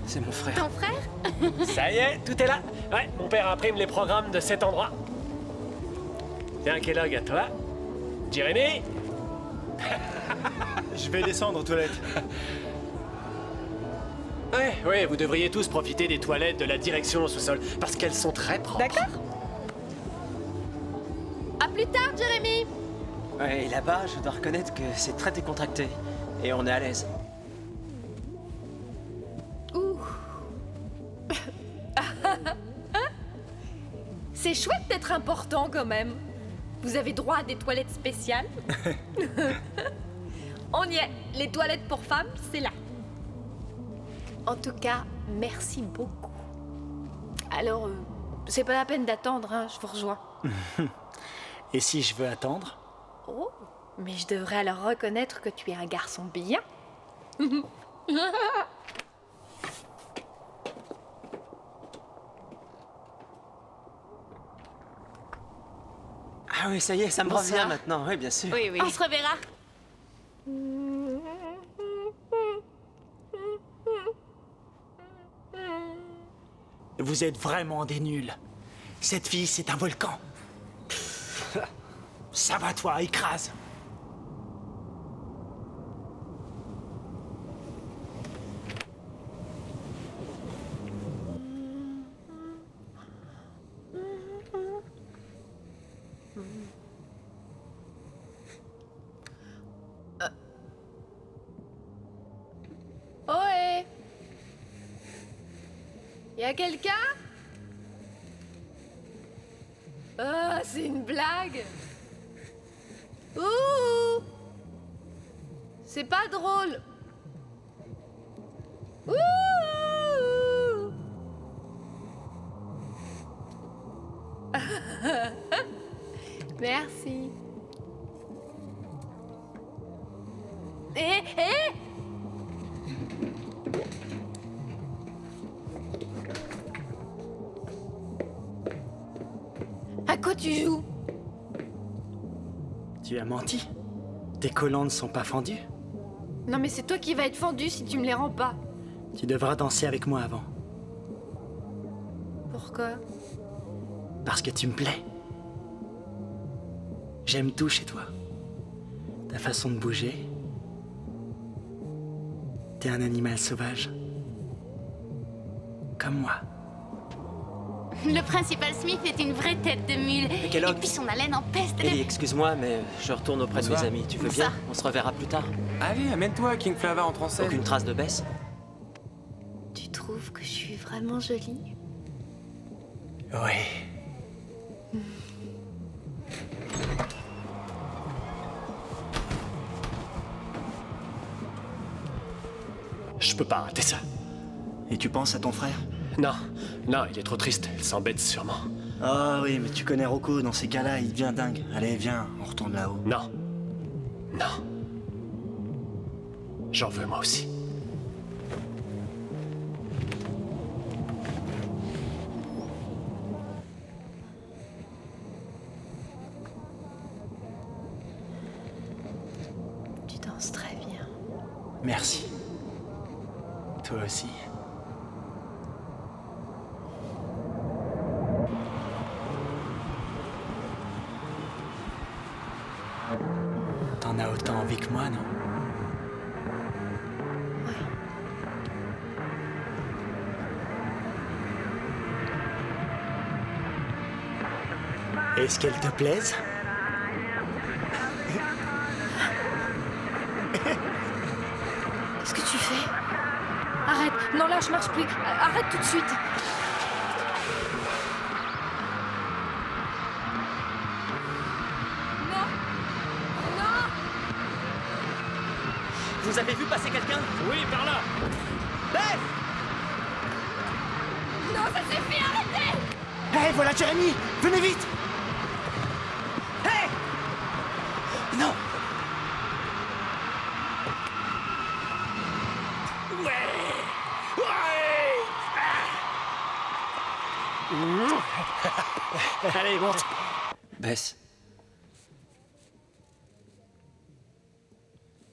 C'est mon frère. Ton frère? Ça y est, tout est là. Ouais, mon père imprime les programmes de cet endroit. Tiens, Kellogg, à toi. Jérémy? Je vais descendre aux toilettes. Ouais, vous devriez tous profiter des toilettes de la direction au sous-sol, parce qu'elles sont très propres. D'accord. À plus tard, Jérémy. Ouais, et là-bas, je dois reconnaître que c'est très décontracté. Et on est à l'aise. Ouh. C'est chouette d'être important quand même. Vous avez droit à des toilettes spéciales. On y est. Les toilettes pour femmes, c'est là. En tout cas, merci beaucoup. Alors, c'est pas la peine d'attendre, hein, je vous rejoins. Et si je veux attendre? Oh, mais je devrais alors reconnaître que tu es un garçon bien. Ah oui, ça y est, ça me Bonsoir. revient maintenant. Oui, bien sûr. Oui, oui. On se reverra. Vous êtes vraiment des nuls. Cette fille, c'est un volcan. Ça va, toi, écrase. Ohé! Y a quelqu'un? Ah, c'est une blague! Ouh! C'est pas drôle! Ouh! Merci. Eh! À quoi tu joues? Tu as menti. Tes collants ne sont pas fendus. Non mais c'est toi qui vas être fendu si tu me les rends pas. Tu devras danser avec moi avant. Pourquoi? Parce que tu me plais. J'aime tout chez toi. Ta façon de bouger. T'es un animal sauvage. Comme moi. Le principal Smith est une vraie tête de mule. Et Kellogg. puis son haleine en peste. Ellie, excuse-moi, mais je retourne auprès de mes Bonsoir. amis. Tu veux Bonsoir. bien? On se reverra plus tard. Allez, amène-toi, King Flava entre en scène. Aucune trace de Bess? Tu trouves que je suis vraiment jolie? Oui. Je peux pas rater ça. Et tu penses à ton frère? Non, il est trop triste. Il s'embête sûrement. Ah oui, mais tu connais Rocco, dans ces cas-là, il devient dingue. Allez, viens, on retourne là-haut. Non. J'en veux moi aussi. Merci. Toi aussi. T'en as autant envie que moi, non? Est-ce qu'elle te plaise? Qu'est-ce que tu fais? Arrête. Non, là, je marche plus. Arrête tout de suite. Non! Non! Vous avez vu passer quelqu'un? Oui, par là. Beth! Non, ça suffit, arrêtez! Hé, voilà Jeremy! Venez vite! Hé! Non! Allez, monte. Bess.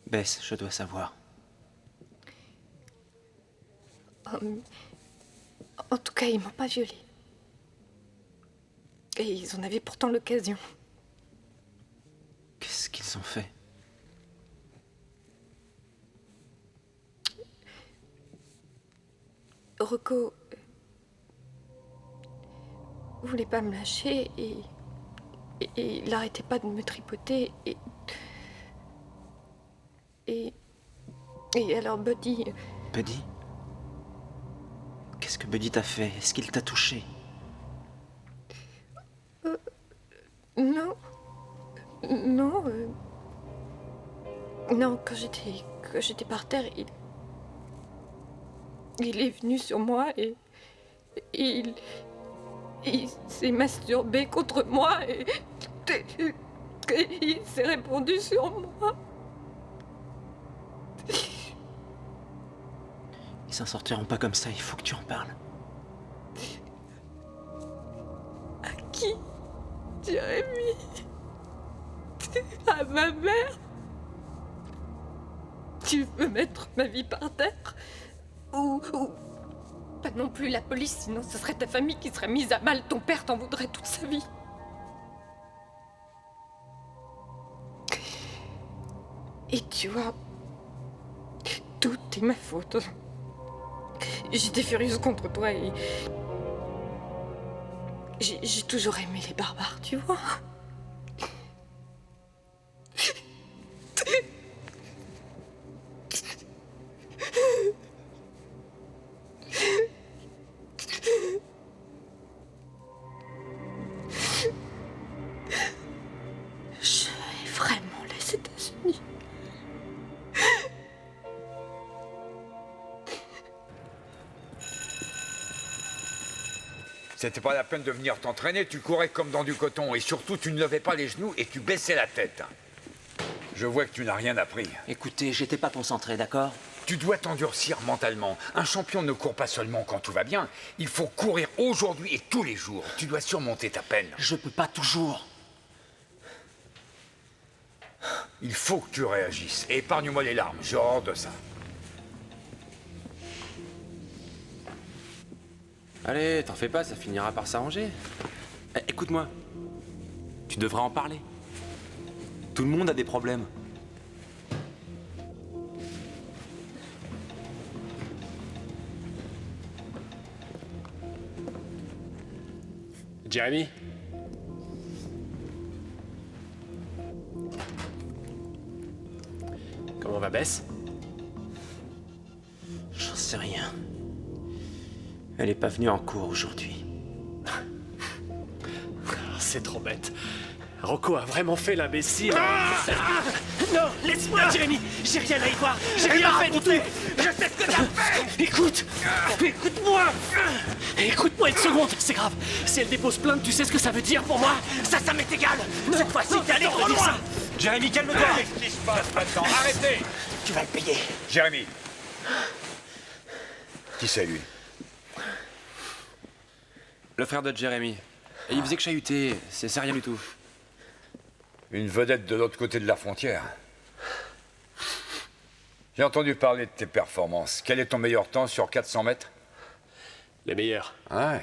Bess, je dois savoir. En tout cas, ils m'ont pas violée. Et ils en avaient pourtant l'occasion. Qu'est-ce qu'ils ont fait? Rocco voulait pas me lâcher et il arrêtait pas de me tripoter et alors Buddy... Buddy? Qu'est-ce que Buddy t'a fait? Est-ce qu'il t'a touché? Non. Non. Non, quand j'étais par terre, il est venu sur moi et il s'est masturbé contre moi et il s'est répandu sur moi. Ils s'en sortiront pas comme ça, il faut que tu en parles. À qui? Jeremy? À ma mère? Tu veux mettre ma vie par terre? Ou pas non plus la police, sinon ce serait ta famille qui serait mise à mal. Ton père t'en voudrait toute sa vie. Et tu vois, tout est ma faute. J'étais furieuse contre toi et j'ai toujours aimé les barbares, tu vois. Je hais vraiment les États-Unis. C'était pas la peine de venir t'entraîner, tu courais comme dans du coton. Et surtout, tu ne levais pas les genoux et tu baissais la tête. Je vois que tu n'as rien appris. Écoutez, j'étais pas concentré, d'accord? Tu dois t'endurcir mentalement. Un champion ne court pas seulement quand tout va bien. Il faut courir aujourd'hui et tous les jours. Tu dois surmonter ta peine. Je peux pas toujours. Il faut que tu réagisses. Et épargne-moi les larmes, j'ai horreur de ça. Allez, t'en fais pas, ça finira par s'arranger. Écoute-moi. Tu devrais en parler. Tout le monde a des problèmes. Jeremy? Comment va Bess? J'en sais rien. Elle est pas venue en cours aujourd'hui. C'est trop bête. Rocco a vraiment fait l'imbécile. Non, laisse-moi, Jeremy. J'ai rien à y voir. J'ai rien fait du tout. Je sais ce que t'as fait. Écoute-moi. Écoute-moi une seconde. C'est grave. Si elle dépose plainte, tu sais ce que ça veut dire pour moi? Ça m'est égal. Cette fois-ci, t'es allé trop loin. Jérémy, calme-toi. Qu'est-ce qui se passe maintenant? Arrêtez. Tu vas le payer. Jérémy. Qui c'est, lui? Le frère de Jeremy. Et il faisait que chahuter, c'est rien du tout. Une vedette de l'autre côté de la frontière. J'ai entendu parler de tes performances. Quel est ton meilleur temps sur 400 mètres? Les meilleurs. Ouais.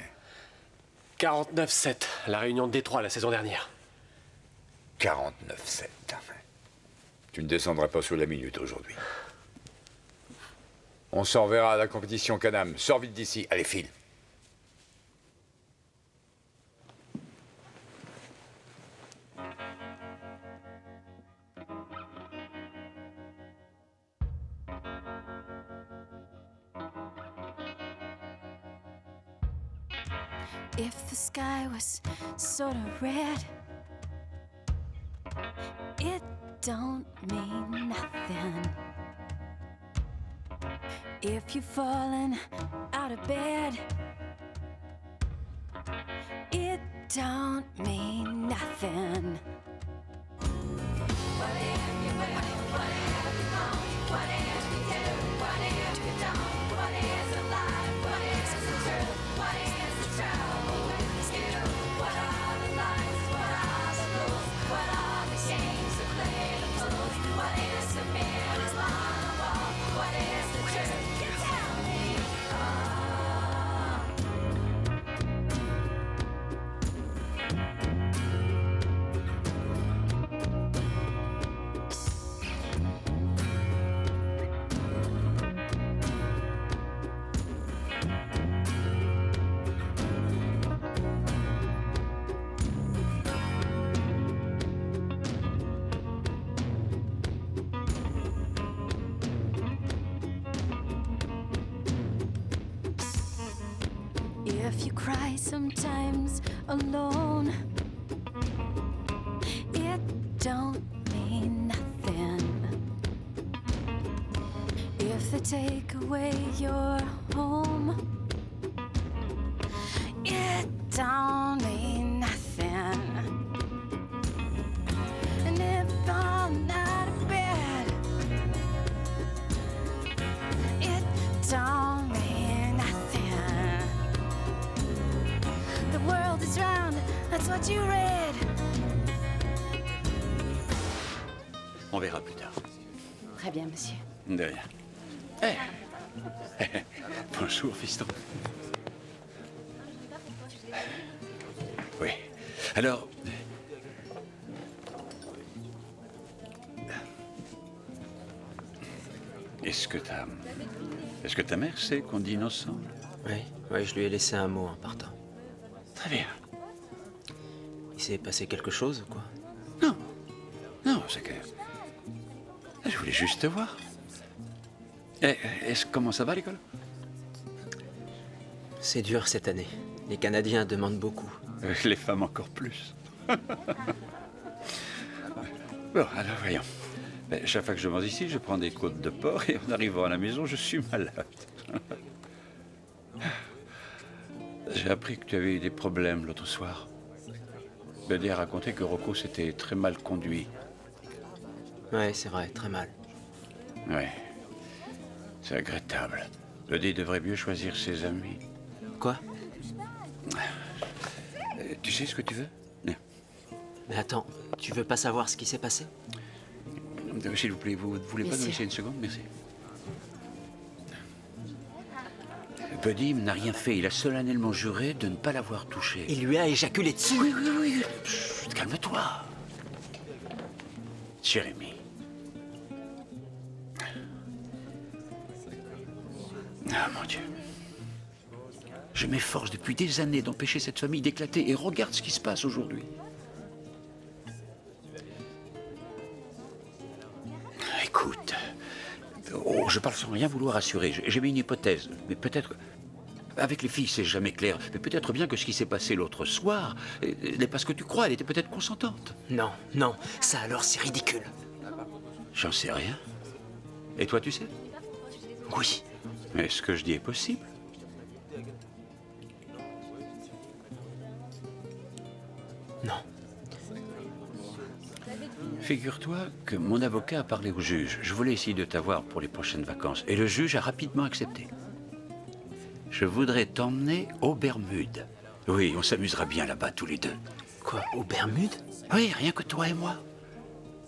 49-7, la réunion de Détroit la saison dernière. 49,7. Tu ne descendrais pas sous la minute aujourd'hui. On se reverra à la compétition Can-Am. Sors vite d'ici. Allez, file. If the sky was sort of red, it don't mean nothing. If you've fallen out of bed, it don't mean nothing. If you cry sometimes alone, it don't mean nothing. If they take away your home, it don't mean nothing. And if I'm out of bed, it don't mean nothing. The world is round, that's what you read. On verra plus tard. Très bien, monsieur. De rien. Hey. Bonjour, fiston. Oui. Alors... Est-ce que ta mère sait qu'on dîne ensemble? Oui, je lui ai laissé un mot en partant. Très bien. Il s'est passé quelque chose ou quoi? Non, c'est que... Je voulais juste te voir. Comment ça va, l'école? C'est dur cette année. Les Canadiens demandent beaucoup. Les femmes encore plus. Bon, alors voyons. Chaque fois que je mange ici, je prends des côtes de porc et en arrivant à la maison, je suis malade. J'ai appris que tu avais eu des problèmes l'autre soir. Buddy a raconté que Rocco s'était très mal conduit. Ouais, c'est vrai, très mal. Ouais. C'est regrettable. Buddy devrait mieux choisir ses amis. Quoi? Tu sais ce que tu veux? Non. Mais attends, tu veux pas savoir ce qui s'est passé? S'il vous plaît, vous ne voulez pas nous laisser une seconde? Merci. Buddy n'a rien fait. Il a solennellement juré de ne pas l'avoir touché. Il lui a éjaculé dessus? Oui. Chut, calme-toi. Jérémy. Ah, mon Dieu. Je m'efforce depuis des années d'empêcher cette famille d'éclater et regarde ce qui se passe aujourd'hui. Écoute, je parle sans rien vouloir assurer. J'ai mis une hypothèse, mais peut-être... Avec les filles, c'est jamais clair. Mais peut-être bien que ce qui s'est passé l'autre soir n'est pas ce que tu crois. Elle était peut-être consentante. Non, ça alors c'est ridicule. J'en sais rien. Et toi, tu sais? Oui. Mais ce que je dis est possible? Non. Figure-toi que mon avocat a parlé au juge. Je voulais essayer de t'avoir pour les prochaines vacances. Et le juge a rapidement accepté. Je voudrais t'emmener aux Bermudes. Oui, on s'amusera bien là-bas tous les deux. Quoi, aux Bermudes? Oui, rien que toi et moi.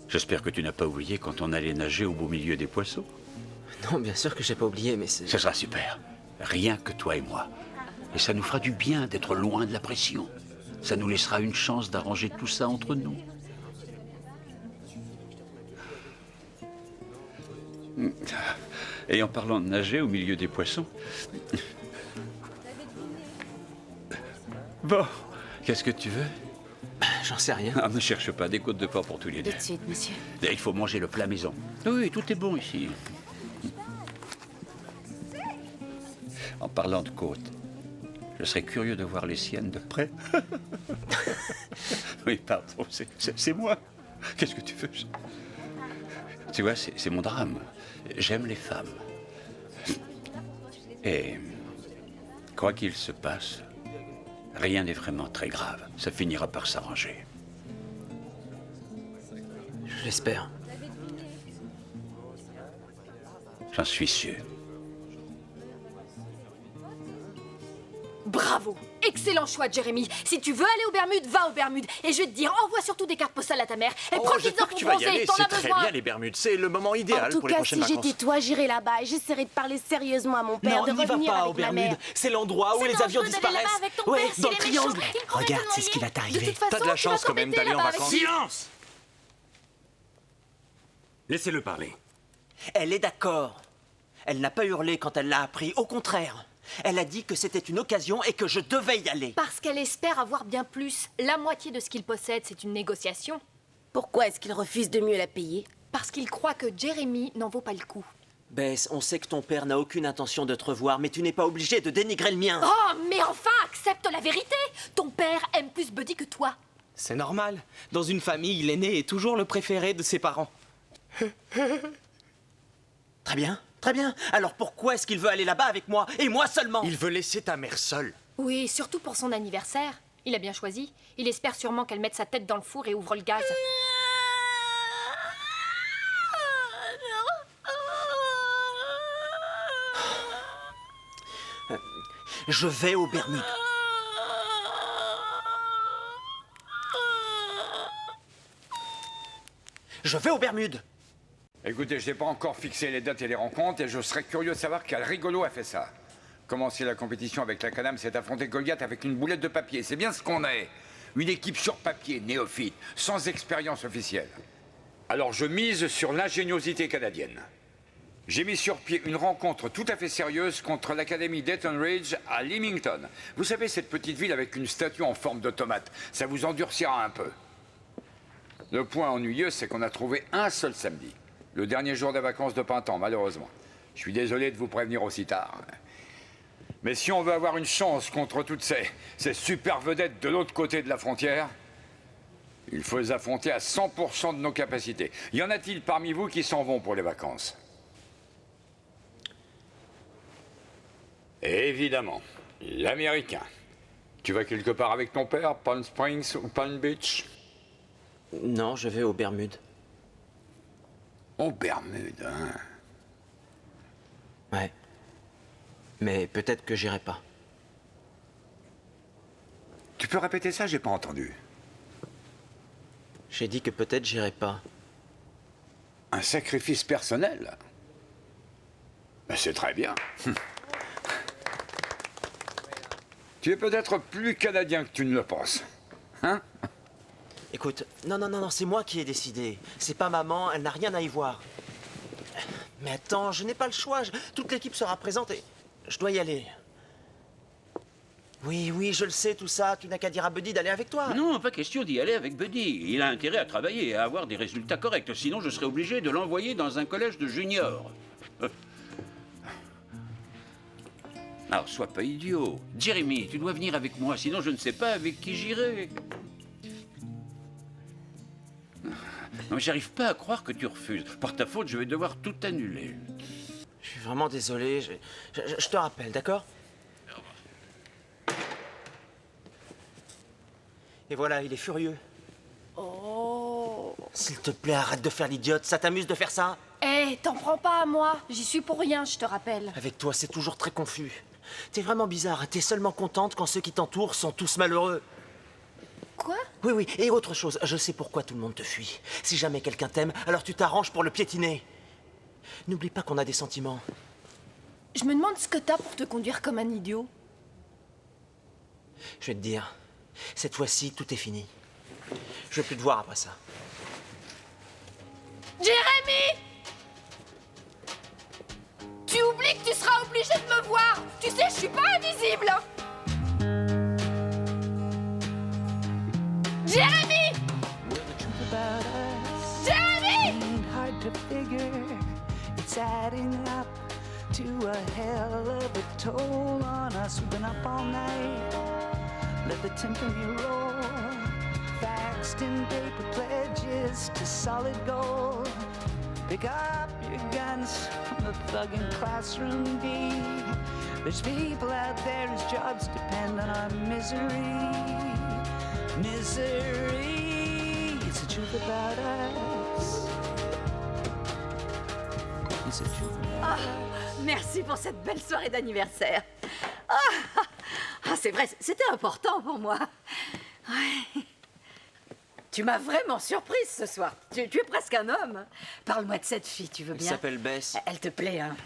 J'espère que tu n'as pas oublié quand on allait nager au beau milieu des poissons. Non, bien sûr que j'ai pas oublié, mais c'est... Ce sera super. Rien que toi et moi. Et ça nous fera du bien d'être loin de la pression. Ça nous laissera une chance d'arranger tout ça entre nous. Et en parlant de nager au milieu des poissons... Bon, qu'est-ce que tu veux? J'en sais rien. Ah, ne cherche pas, des côtes de porc pour tous les deux. Tout de suite, monsieur. Il faut manger le plat maison. Oui, tout est bon ici. En parlant de côtes, je serais curieux de voir les siennes de près. Oui, pardon, c'est moi. Qu'est-ce que tu veux? Tu vois, c'est mon drame. J'aime les femmes. Et quoi qu'il se passe, rien n'est vraiment très grave. Ça finira par s'arranger. Je l'espère. J'en suis sûr. Bravo! Excellent choix, Jérémy. Si tu veux aller aux Bermudes, va aux Bermudes. Et je vais te dire, envoie surtout des cartes postales à ta mère. Elle profite-en pour bronzer, t'en C'est as très besoin. bien les Bermudes. C'est le moment idéal En tout pour les cas, prochaines si vacances. j'étais toi, j'irais là-bas et j'essaierais de parler sérieusement à mon père, Non, de n'y va revenir pas avec aux ma Bermudes. mère. C'est l'endroit où C'est les avions dangereux d'aller là-bas disparaissent. avec ton Ouais, père, s'il dans est le méchant, triangle. il pourrait Regarde, te c'est ce qui va noyer. t'arriver. De toute façon, T'as de la tu vas chance quand même t'embêter d'aller en là-bas avec vacances. lui. Silence! Laissez-le parler. Elle est d'accord. Elle n'a pas hurlé quand elle l'a appris. Au contraire. Elle a dit que c'était une occasion et que je devais y aller. Parce qu'elle espère avoir bien plus. La moitié de ce qu'il possède, c'est une négociation. Pourquoi est-ce qu'il refuse de mieux la payer? Parce qu'il croit que Jérémy n'en vaut pas le coup. Bess, on sait que ton père n'a aucune intention de te revoir, mais tu n'es pas obligé de dénigrer le mien. Oh, mais enfin, accepte la vérité. Ton père aime plus Buddy que toi. C'est normal. Dans une famille, l'aîné est toujours le préféré de ses parents. Très bien, très bien. Alors pourquoi est-ce qu'il veut aller là-bas avec moi, et moi seulement? Il veut laisser ta mère seule. Oui, surtout pour son anniversaire. Il a bien choisi. Il espère sûrement qu'elle mette sa tête dans le four et ouvre le gaz. Je vais aux Bermudes. Je vais aux Bermudes. Écoutez, je n'ai pas encore fixé les dates et les rencontres et je serais curieux de savoir quel rigolo a fait ça. Commencer la compétition avec la Canam, c'est affronter Goliath avec une boulette de papier. C'est bien ce qu'on est. Une équipe sur papier, néophyte, sans expérience officielle. Alors je mise sur l'ingéniosité canadienne. J'ai mis sur pied une rencontre tout à fait sérieuse contre l'Académie Dayton Ridge à Leamington. Vous savez, cette petite ville avec une statue en forme de tomate, ça vous endurcira un peu. Le point ennuyeux, c'est qu'on a trouvé un seul samedi. Le dernier jour des vacances de printemps, malheureusement. Je suis désolé de vous prévenir aussi tard. Mais si on veut avoir une chance contre toutes ces super vedettes de l'autre côté de la frontière, il faut les affronter à 100% de nos capacités. Y en a-t-il parmi vous qui s'en vont pour les vacances? Évidemment, l'Américain. Tu vas quelque part avec ton père, Palm Springs ou Palm Beach? Non, je vais aux Bermudes. Aux Bermudes, hein? Ouais. Mais peut-être que j'irai pas. Tu peux répéter ça? J'ai pas entendu. J'ai dit que peut-être j'irai pas. Un sacrifice personnel? Ben, c'est très bien. Tu es peut-être plus canadien que tu ne le penses. Hein? Écoute, non, c'est moi qui ai décidé. C'est pas maman, elle n'a rien à y voir. Mais attends, je n'ai pas le choix. Toute l'équipe sera présente et je dois y aller. Oui, je le sais, tout ça. Tu n'as qu'à dire à Buddy d'aller avec toi. Non, pas question d'y aller avec Buddy. Il a intérêt à travailler et à avoir des résultats corrects. Sinon, je serais obligé de l'envoyer dans un collège de juniors. Alors, sois pas idiot. Jérémy, tu dois venir avec moi, sinon je ne sais pas avec qui j'irai. Non, mais j'arrive pas à croire que tu refuses. Par ta faute, je vais devoir tout annuler. Je suis vraiment désolé. Je te rappelle, d'accord? Et voilà, il est furieux. Oh. S'il te plaît, arrête de faire l'idiote. Ça t'amuse de faire ça? Eh, t'en prends pas à moi. J'y suis pour rien, je te rappelle. Avec toi, c'est toujours très confus. T'es vraiment bizarre. T'es seulement contente quand ceux qui t'entourent sont tous malheureux. Quoi? Oui, et autre chose. Je sais pourquoi tout le monde te fuit. Si jamais quelqu'un t'aime, alors tu t'arranges pour le piétiner. N'oublie pas qu'on a des sentiments. Je me demande ce que t'as pour te conduire comme un idiot. Je vais te dire, cette fois-ci, tout est fini. Je veux plus te voir après ça. Jérémy! Tu oublies que tu seras obligé de me voir. Tu sais, je suis pas invisible. Jérémy! Jérémy! Hard to figure, it's adding up to a hell of a toll on us. We've been up all night, let the timpani roll, faxed in paper pledges to solid gold. Pick up your guns from the thugging classroom D. There's people out there whose jobs depend on our misery. Misery, it's the truth about us. It's the truth about us. Merci pour cette belle soirée d'anniversaire. C'est vrai, c'était important pour moi. Ouais. Tu m'as vraiment surprise ce soir. Tu es presque un homme. Parle-moi de cette fille, tu veux bien? Elle s'appelle Bess. Elle te plaît, hein?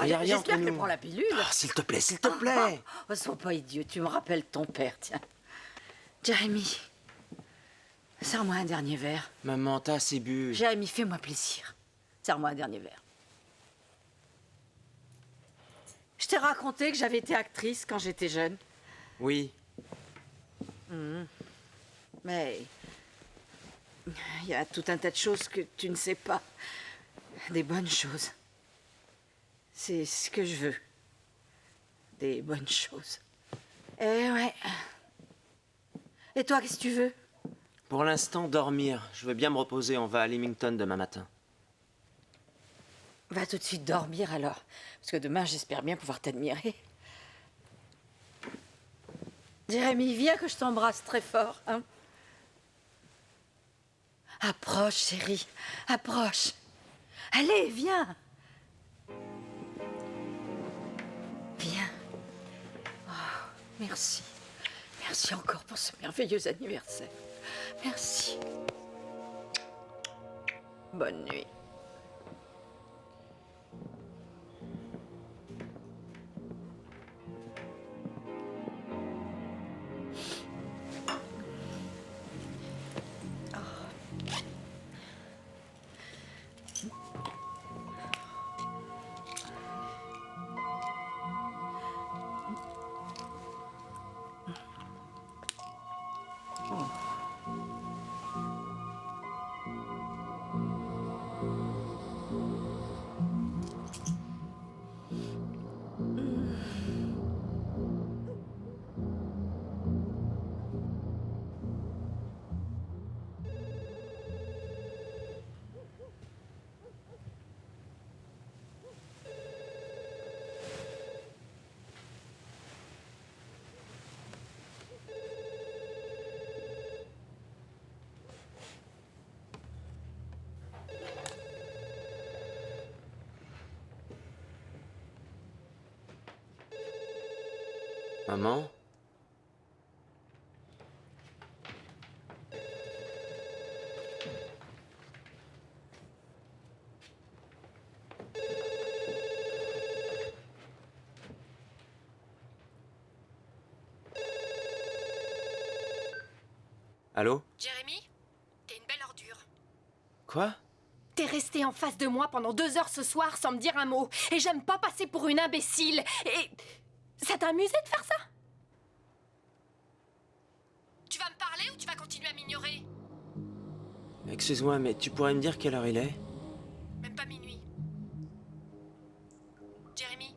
Il y a rien J'espère entre qu'elle nous. prend la pilule. S'il te plaît, s'il te plaît. Sois pas idiot, tu me rappelles ton père, tiens. Jérémy, serre-moi un dernier verre. Maman, t'as assez bu. Jérémy, fais-moi plaisir. Serre-moi un dernier verre. Je t'ai raconté que j'avais été actrice quand j'étais jeune. Oui. Mais il y a tout un tas de choses que tu ne sais pas. Des bonnes choses. C'est ce que je veux. Des bonnes choses. Eh ouais. Et toi, qu'est-ce que tu veux? Pour l'instant, dormir. Je veux bien me reposer. On va à Leamington demain matin. Va tout de suite dormir alors. Parce que demain, j'espère bien pouvoir t'admirer. Jérémy, viens que je t'embrasse très fort, hein? Approche, chérie. Approche. Allez, viens. Viens. Oh, merci. Merci encore pour ce merveilleux anniversaire. Merci. Bonne nuit. Maman? Allô? Jérémy, t'es une belle ordure. Quoi? T'es resté en face de moi pendant 2 heures ce soir sans me dire un mot. Et j'aime pas passer pour une imbécile. Et ça t'a amusé de faire ça? Tu vas me parler ou tu vas continuer à m'ignorer? Excuse-moi, mais tu pourrais me dire quelle heure il est? Même pas minuit. Jérémy?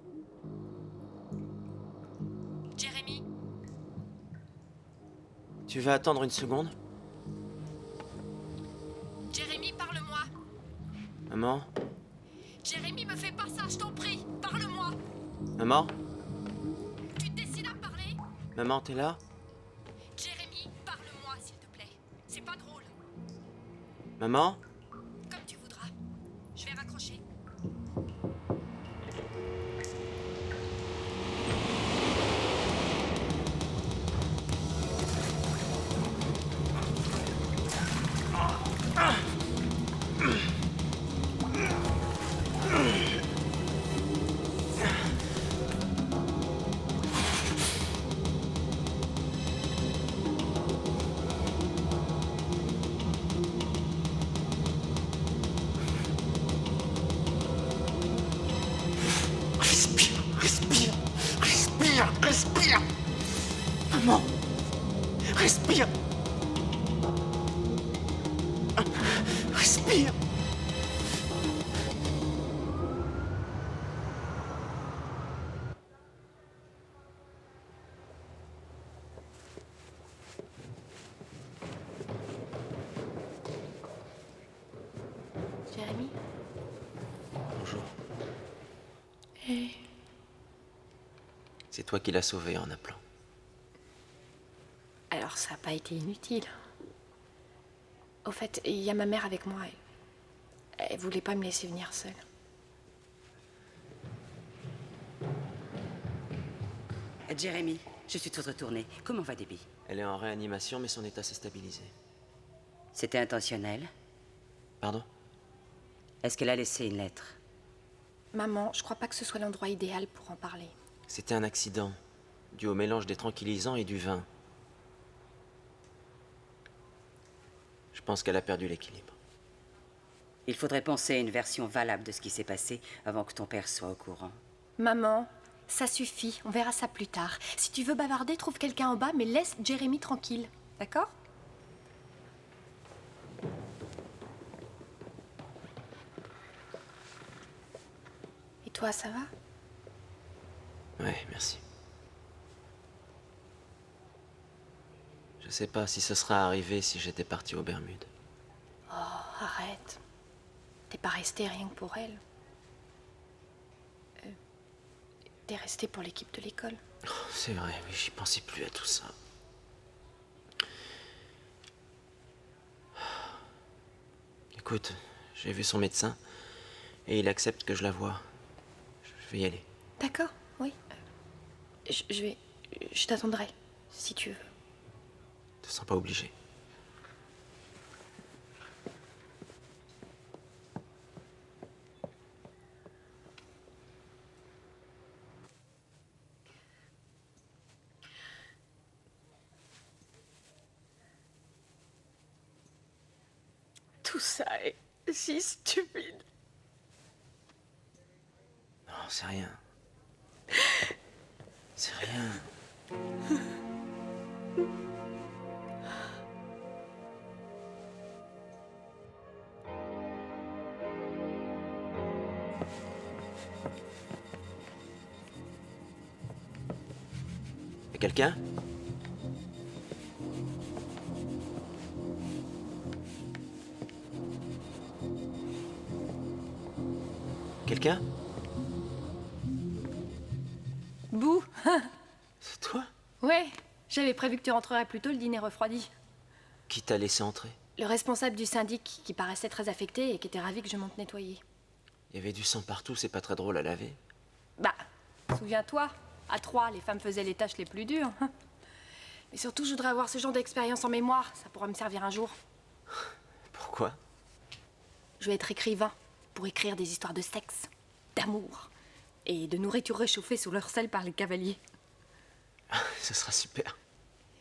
Jérémy? Tu vas attendre une seconde? Jérémy, parle-moi. Maman? Jérémy, me fais pas ça, je t'en prie. Parle-moi. Maman? Tu te décides à me parler? Maman, t'es là? Jérémy, parle-moi, s'il te plaît. C'est pas drôle. Maman? Comme tu voudras. Je vais raccrocher. C'est toi qui l'as sauvé en appelant. Alors ça n'a pas été inutile. Au fait, il y a ma mère avec moi. Elle voulait pas me laisser venir seule. Jérémy, je suis toute retournée. Comment va Debbie? Elle est en réanimation, mais son état s'est stabilisé. C'était intentionnel? Pardon? Est-ce qu'elle a laissé une lettre? Maman, je crois pas que ce soit l'endroit idéal pour en parler. C'était un accident, dû au mélange des tranquillisants et du vin. Je pense qu'elle a perdu l'équilibre. Il faudrait penser à une version valable de ce qui s'est passé avant que ton père soit au courant. Maman, ça suffit. On verra ça plus tard. Si tu veux bavarder, trouve quelqu'un en bas, mais laisse Jérémy tranquille. D'accord? Et toi, ça va? Ouais, merci. Je sais pas si ce serait arrivé si j'étais parti aux Bermudes. Oh, arrête. T'es pas resté rien que pour elle. T'es resté pour l'équipe de l'école. Oh, c'est vrai, oui, j'y pensais plus à tout ça. Écoute, j'ai vu son médecin et il accepte que je la voie. Je vais y aller. D'accord, oui. Je t'attendrai, si tu veux. Te sens pas obligé. Tout ça est si stupide. Non, c'est rien. C'est rien. Y'a quelqu'un? Quelqu'un? Bouh. C'est toi? Ouais, j'avais prévu que tu rentrerais plus tôt, le dîner refroidi. Qui t'a laissé entrer? Le responsable du syndic qui paraissait très affecté et qui était ravi que je monte nettoyer. Il y avait du sang partout, c'est pas très drôle à laver. Bah, souviens-toi, à 3, les femmes faisaient les tâches les plus dures. Mais surtout, je voudrais avoir ce genre d'expérience en mémoire. Ça pourra me servir un jour. Pourquoi? Je vais être écrivain pour écrire des histoires de sexe, d'amour et de nourriture réchauffée sous leur sel par les cavaliers. Ce sera super.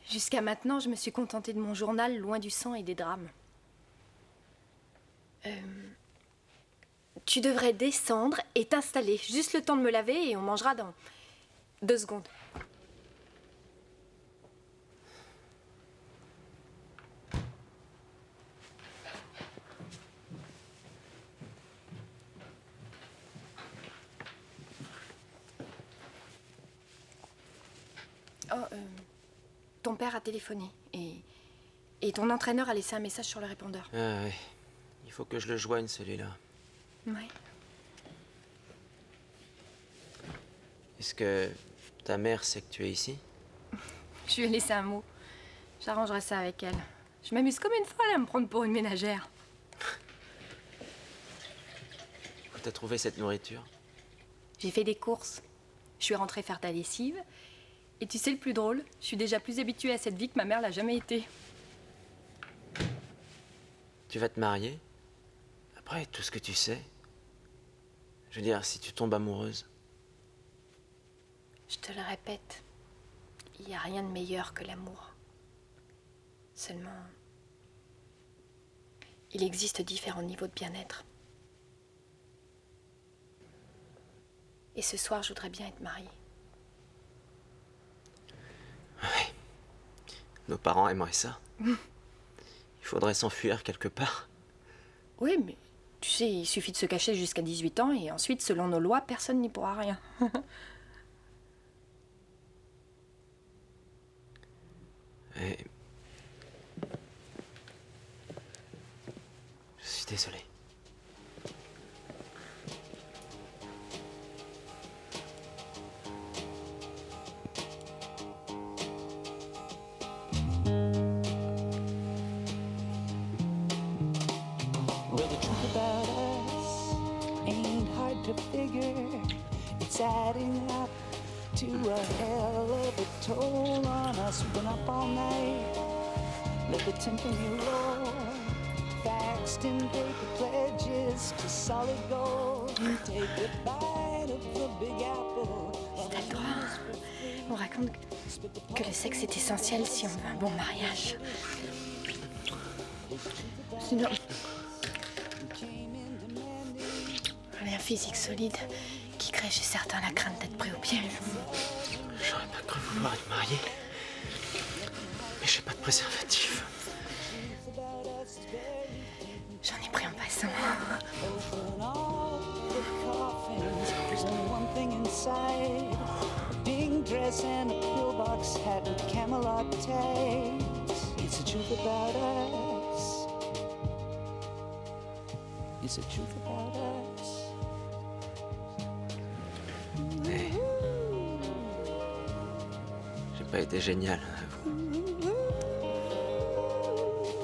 Jusqu'à maintenant, je me suis contentée de mon journal loin du sang et des drames. Tu devrais descendre et t'installer. Juste le temps de me laver et on mangera dans 2 secondes. Oh, ton père a téléphoné et ton entraîneur a laissé un message sur le répondeur. Ah ouais. Il faut que je le joigne, celui-là. Ouais. Est-ce que ta mère sait que tu es ici? Je lui ai laissé un mot. J'arrangerai ça avec elle. Je m'amuse comme une folle à me prendre pour une ménagère. Où t'as trouvé cette nourriture? J'ai fait des courses. Je suis rentrée faire ta lessive. Et tu sais le plus drôle, je suis déjà plus habituée à cette vie que ma mère l'a jamais été. Tu vas te marier? Après tout ce que tu sais? Je veux dire, si tu tombes amoureuse. Je te le répète, il n'y a rien de meilleur que l'amour. Seulement, il existe différents niveaux de bien-être. Et ce soir, je voudrais bien être mariée. Ouais. Nos parents aimeraient ça. Il faudrait s'enfuir quelque part. Oui, mais tu sais, il suffit de se cacher jusqu'à 18 ans et ensuite, selon nos lois, personne n'y pourra rien. Et... Je suis désolé. to figure. It's adding up to a hell of a toll on us. We've been up all night, let the timpani roll. Faxed in paper pledges to solid gold. Take a bite of the Big Apple. T'as le droit. On raconte que le sexe est essentiel si on veut un bon mariage. Sinon, un physique solide qui crée chez certains la crainte d'être pris au piège. J'aurais pas cru vouloir être marié. Mais j'ai pas de préservatif. J'en ai pris en passant. There's only one thing inside. A pink dress and a pillbox hat with Camelot tags. It's the truth about us. It's the truth about us. Hey. J'ai pas été génial, avoue.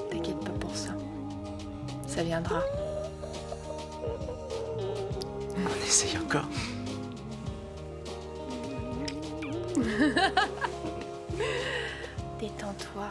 T'inquiète pas pour ça. Ça viendra. On essaye encore. Détends-toi.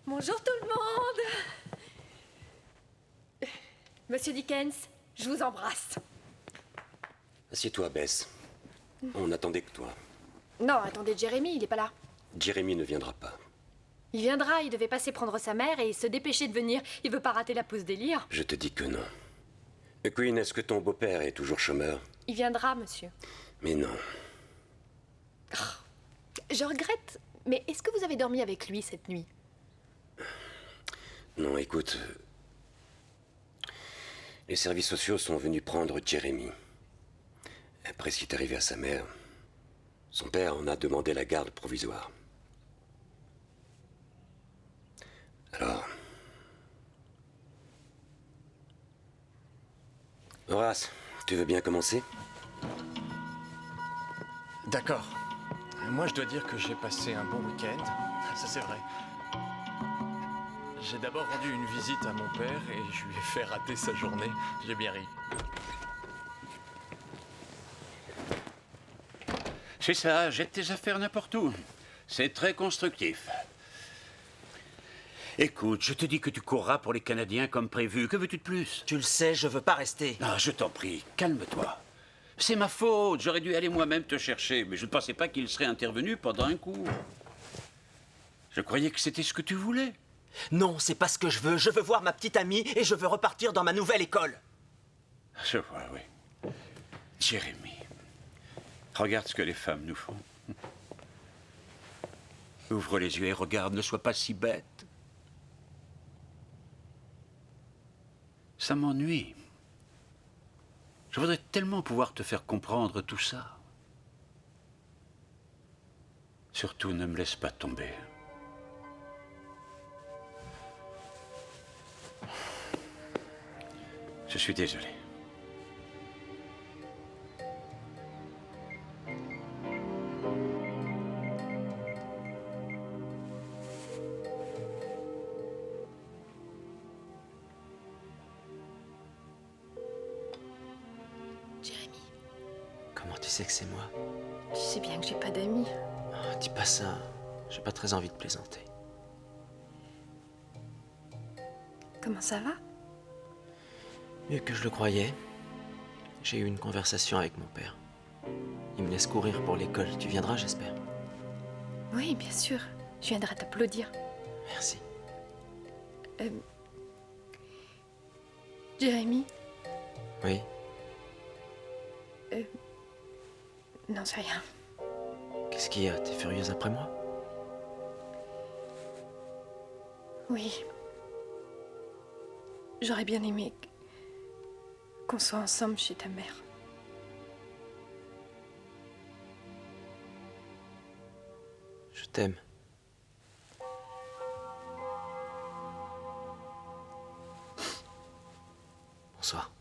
Bonjour tout le monde. Monsieur Dickens, je vous embrasse. Assieds-toi, Bess. On attendait que toi. Non, attendez, Jérémy, il est pas là. Jérémy ne viendra pas. Il viendra, il devait passer prendre sa mère et se dépêcher de venir. Il veut pas rater la pause délire. Je te dis que non. Queen, est-ce que ton beau-père est toujours chômeur? Il viendra, monsieur. Mais non. Je regrette, mais est-ce que vous avez dormi avec lui cette nuit? Non, écoute. Les services sociaux sont venus prendre Jérémy. Après ce qui est arrivé à sa mère, son père en a demandé la garde provisoire. Alors... Horace, tu veux bien commencer? D'accord. Moi, je dois dire que j'ai passé un bon week-end. Ça, c'est vrai. J'ai d'abord rendu une visite à mon père et je lui ai fait rater sa journée. J'ai bien ri. C'est ça, jette tes affaires n'importe où. C'est très constructif. Écoute, je te dis que tu courras pour les Canadiens comme prévu. Que veux-tu de plus? Tu le sais, je veux pas rester. Ah, je t'en prie, calme-toi. C'est ma faute, j'aurais dû aller moi-même te chercher, mais je ne pensais pas qu'il serait intervenu pendant un cours. Je croyais que c'était ce que tu voulais. Non, c'est pas ce que je veux. Je veux voir ma petite amie et je veux repartir dans ma nouvelle école. Je vois, oui. Jérémy, regarde ce que les femmes nous font. Ouvre les yeux et regarde, ne sois pas si bête. Ça m'ennuie. Je voudrais tellement pouvoir te faire comprendre tout ça. Surtout, ne me laisse pas tomber. Je suis désolé. Jérémy, Comment tu sais que c'est moi? tu sais bien que j'ai pas d'amis. Oh, dis pas ça. J'ai pas très envie de plaisanter. Comment ça va? Mieux que je le croyais. J'ai eu une conversation avec mon père. Il me laisse courir pour l'école. Tu viendras, j'espère. Oui, bien sûr. Je viendrai t'applaudir. Merci. Jérémy, Oui. non, c'est rien. Qu'est-ce qu'il y a? T'es furieuse après moi? Oui. J'aurais bien aimé qu'on soit ensemble chez ta mère. Je t'aime. Bonsoir.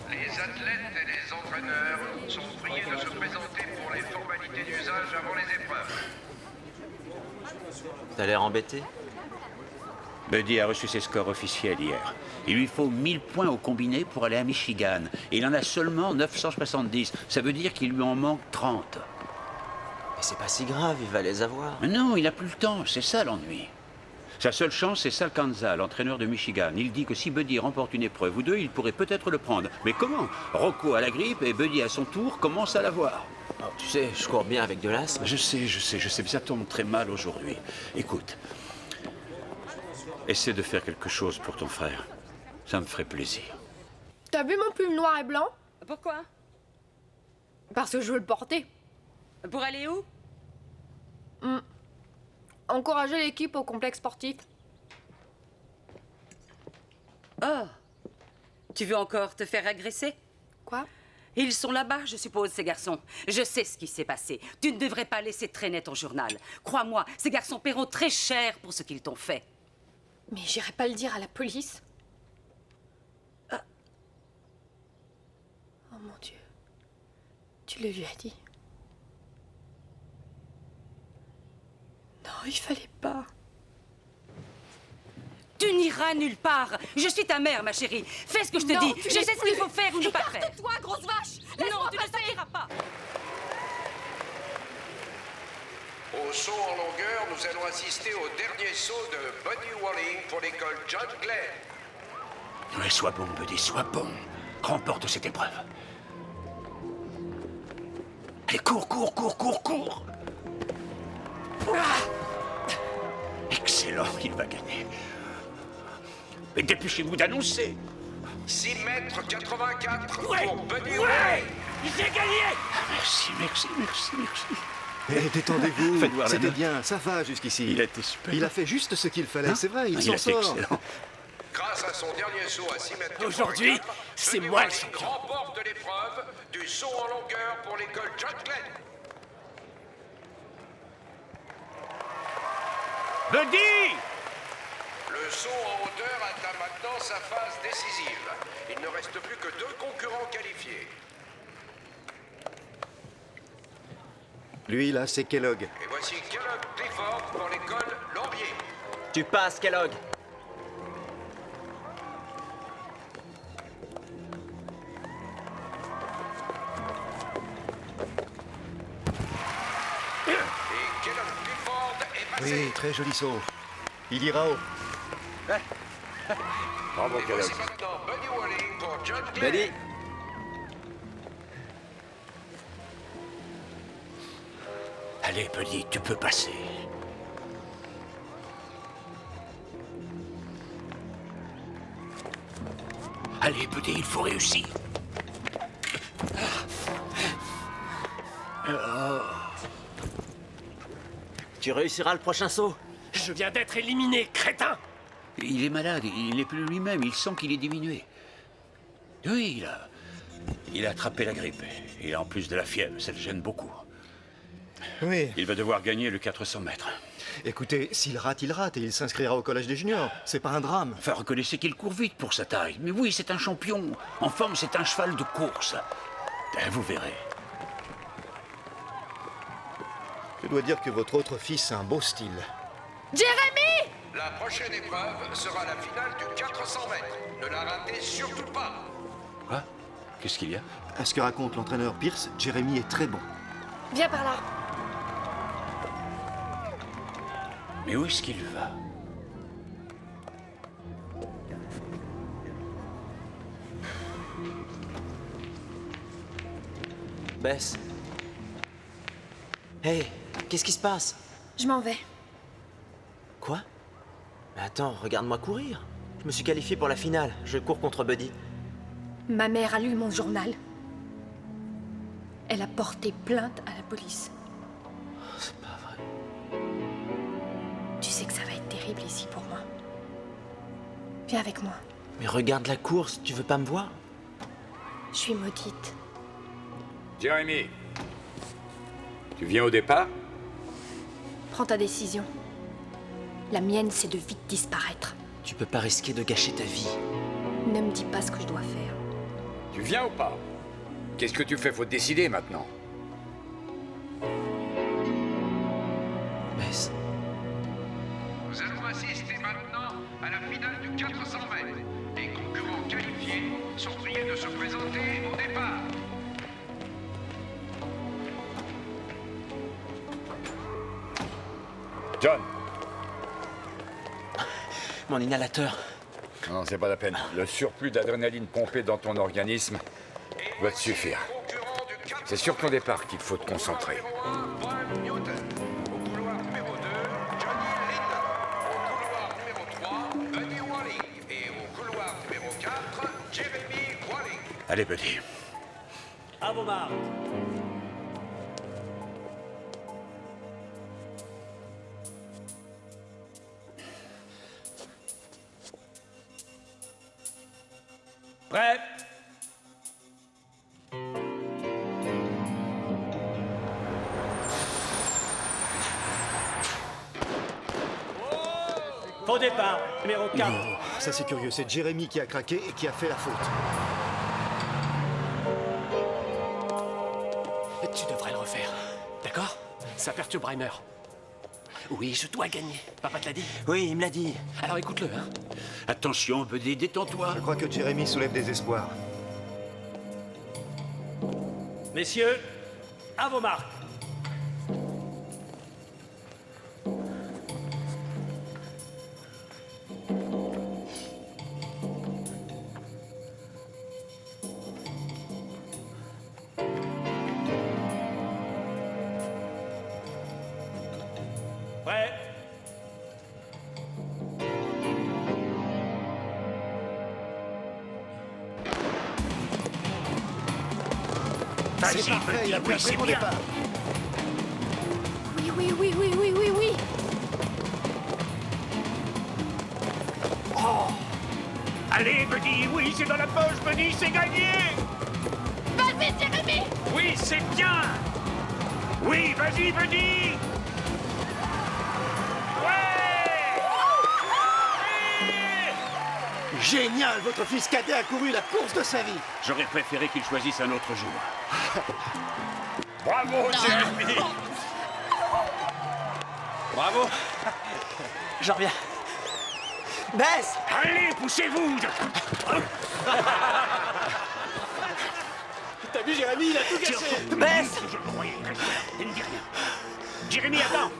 Les athlètes et les entraîneurs sont priés de se présenter pour les formalités d'usage avant les épreuves. T'as l'air embêté? Buddy a reçu ses scores officiels hier. Il lui faut 1000 points au combiné pour aller à Michigan. Et il en a seulement 970. Ça veut dire qu'il lui en manque 30. Mais c'est pas si grave, il va les avoir. Mais non, il n'a plus le temps. C'est ça l'ennui. Sa seule chance, c'est Sal Kanza, l'entraîneur de Michigan. Il dit que si Buddy remporte une épreuve ou deux, il pourrait peut-être le prendre. Mais comment? Rocco a la grippe et Buddy, à son tour, commence à l'avoir. Oh, tu sais, je cours bien avec de l'asthme. Je sais, mais ça tombe très mal aujourd'hui. Écoute, essaie de faire quelque chose pour ton frère. Ça me ferait plaisir. T'as vu mon pull noir et blanc? Pourquoi? Parce que je veux le porter. Pour aller où? Encourager l'équipe au complexe sportif. Oh, tu veux encore te faire agresser? Quoi? Ils sont là-bas, je suppose, ces garçons. Je sais ce qui s'est passé. Tu ne devrais pas laisser traîner ton journal. Crois-moi, ces garçons paieront très cher pour ce qu'ils t'ont fait. Mais j'irai pas le dire à la police. Oh mon Dieu. Tu le lui as dit? Non, il fallait pas. Tu n'iras nulle part. Je suis ta mère, ma chérie. Fais ce que je te dis. Je sais ce qu'il faut faire ou ne pas faire. Écarte-toi, grosse vache! Non, tu ne sortiras pas. Au saut en longueur, nous allons assister au dernier saut de Buddy Walling pour l'école John Glenn. Ouais, sois bon, Buddy, sois bon. Remporte cette épreuve. Allez, cours. Excellent, il va gagner. Mais dépêchez-vous d'annoncer. 6 mètres 84 Ouais, pour Buddy ouais, Walling. j'ai gagné. Merci. Eh, détendez-vous, Faites voir la c'était main. bien, ça va jusqu'ici. Il a été super. Il a fait juste ce qu'il fallait, Hein? c'est vrai, il Il s'en a été sort. excellent. Grâce à son dernier saut à 6 mètres 84, Aujourd'hui, c'est Buddy moi le Walling champion. remporte l'épreuve du saut en longueur pour l'école John Glenn. Buddy! Le saut en hauteur atteint maintenant sa phase décisive. Il ne reste plus que 2 concurrents qualifiés. Lui, là, c'est Kellogg. Et voici Kellogg Clifford pour l'école Laurier. Tu passes, Kellogg. Et Kellogg Clifford est passé. Oui, très joli saut. Il ira haut. Bravo, Et Kellogg. voici maintenant Buddy Walling pour John Glenn. Buddy. Allez, Buddy, tu peux passer. Allez, Buddy, il faut réussir. Tu réussiras le prochain saut. Je viens d'être éliminé, crétin! Il est malade, il n'est plus lui-même, il sent qu'il est diminué. Oui, il a attrapé la grippe. Et en plus de la fièvre, ça le gêne beaucoup. Oui. Il va devoir gagner le 400 mètres. Écoutez, s'il rate, il rate et il s'inscrira au collège des juniors. C'est pas un drame. Enfin, reconnaissez qu'il court vite pour sa taille. Mais oui, c'est un champion. En forme, c'est un cheval de course. Vous verrez. Je dois dire que votre autre fils a un beau style. Jérémy! La prochaine épreuve sera la finale du 400 mètres. Ne la ratez surtout pas. Quoi? Qu'est-ce qu'il y a? À ce que raconte l'entraîneur Pierce, Jérémy est très bon. Viens par là. Mais où est-ce qu'il va? Bess. Hey, qu'est-ce qui se passe? Je m'en vais. Quoi? Mais attends, regarde-moi courir. Je me suis qualifié pour la finale. Je cours contre Buddy. Ma mère a lu mon journal. Elle a porté plainte à la police. C'est pas vrai. Tu sais que ça va être terrible ici pour moi. Viens avec moi. Mais regarde la course, tu veux pas me voir? Je suis maudite. Jérémy, tu viens au départ? Prends ta décision. La mienne, c'est de vite disparaître. Tu peux pas risquer de gâcher ta vie. Ne me dis pas ce que je dois faire. Tu viens ou pas? Qu'est-ce que tu fais? Faut te décider maintenant. Bess. Nous allons assister maintenant à la finale du 400 mètres. Les concurrents qualifiés sont priés de se présenter au départ. John. Mon inhalateur. Non, c'est pas la peine. Le surplus d'adrénaline pompé dans ton organisme va te suffire. C'est sur ton départ qu'il faut te concentrer. Allez, Buddy. À vos marques. Prêt? Faux départ, numéro 4. Ça c'est curieux, c'est Jérémy qui a craqué et qui a fait la faute. Tu devrais le refaire, d'accord? Ça perturbe Reimer. Oui, je dois gagner. Papa te l'a dit? Oui, il me l'a dit. Alors écoute-le, hein. Attention, Buddy, détends-toi. Je crois que Jérémy soulève des espoirs. Messieurs, à vos marques. Prêt? C'est parfait, il a pris un très bon départ. Oui, oui, oui, oui, oui, oui, oui. Oh. Allez, Buddy, oui, c'est dans la poche, Buddy, c'est gagné. Vas-y, Jérémy! Oui, c'est bien. Oui, vas-y, Buddy. Génial, votre fils cadet a couru la course de sa vie. J'aurais préféré qu'il choisisse un autre jour. Bravo, Jérémy. Bravo. J'en reviens. Bess! Allez, poussez-vous. T'as vu, Jérémy, il a tout cassé. Bess! Je le croyais. Il ne dit rien. Jérémy, attends.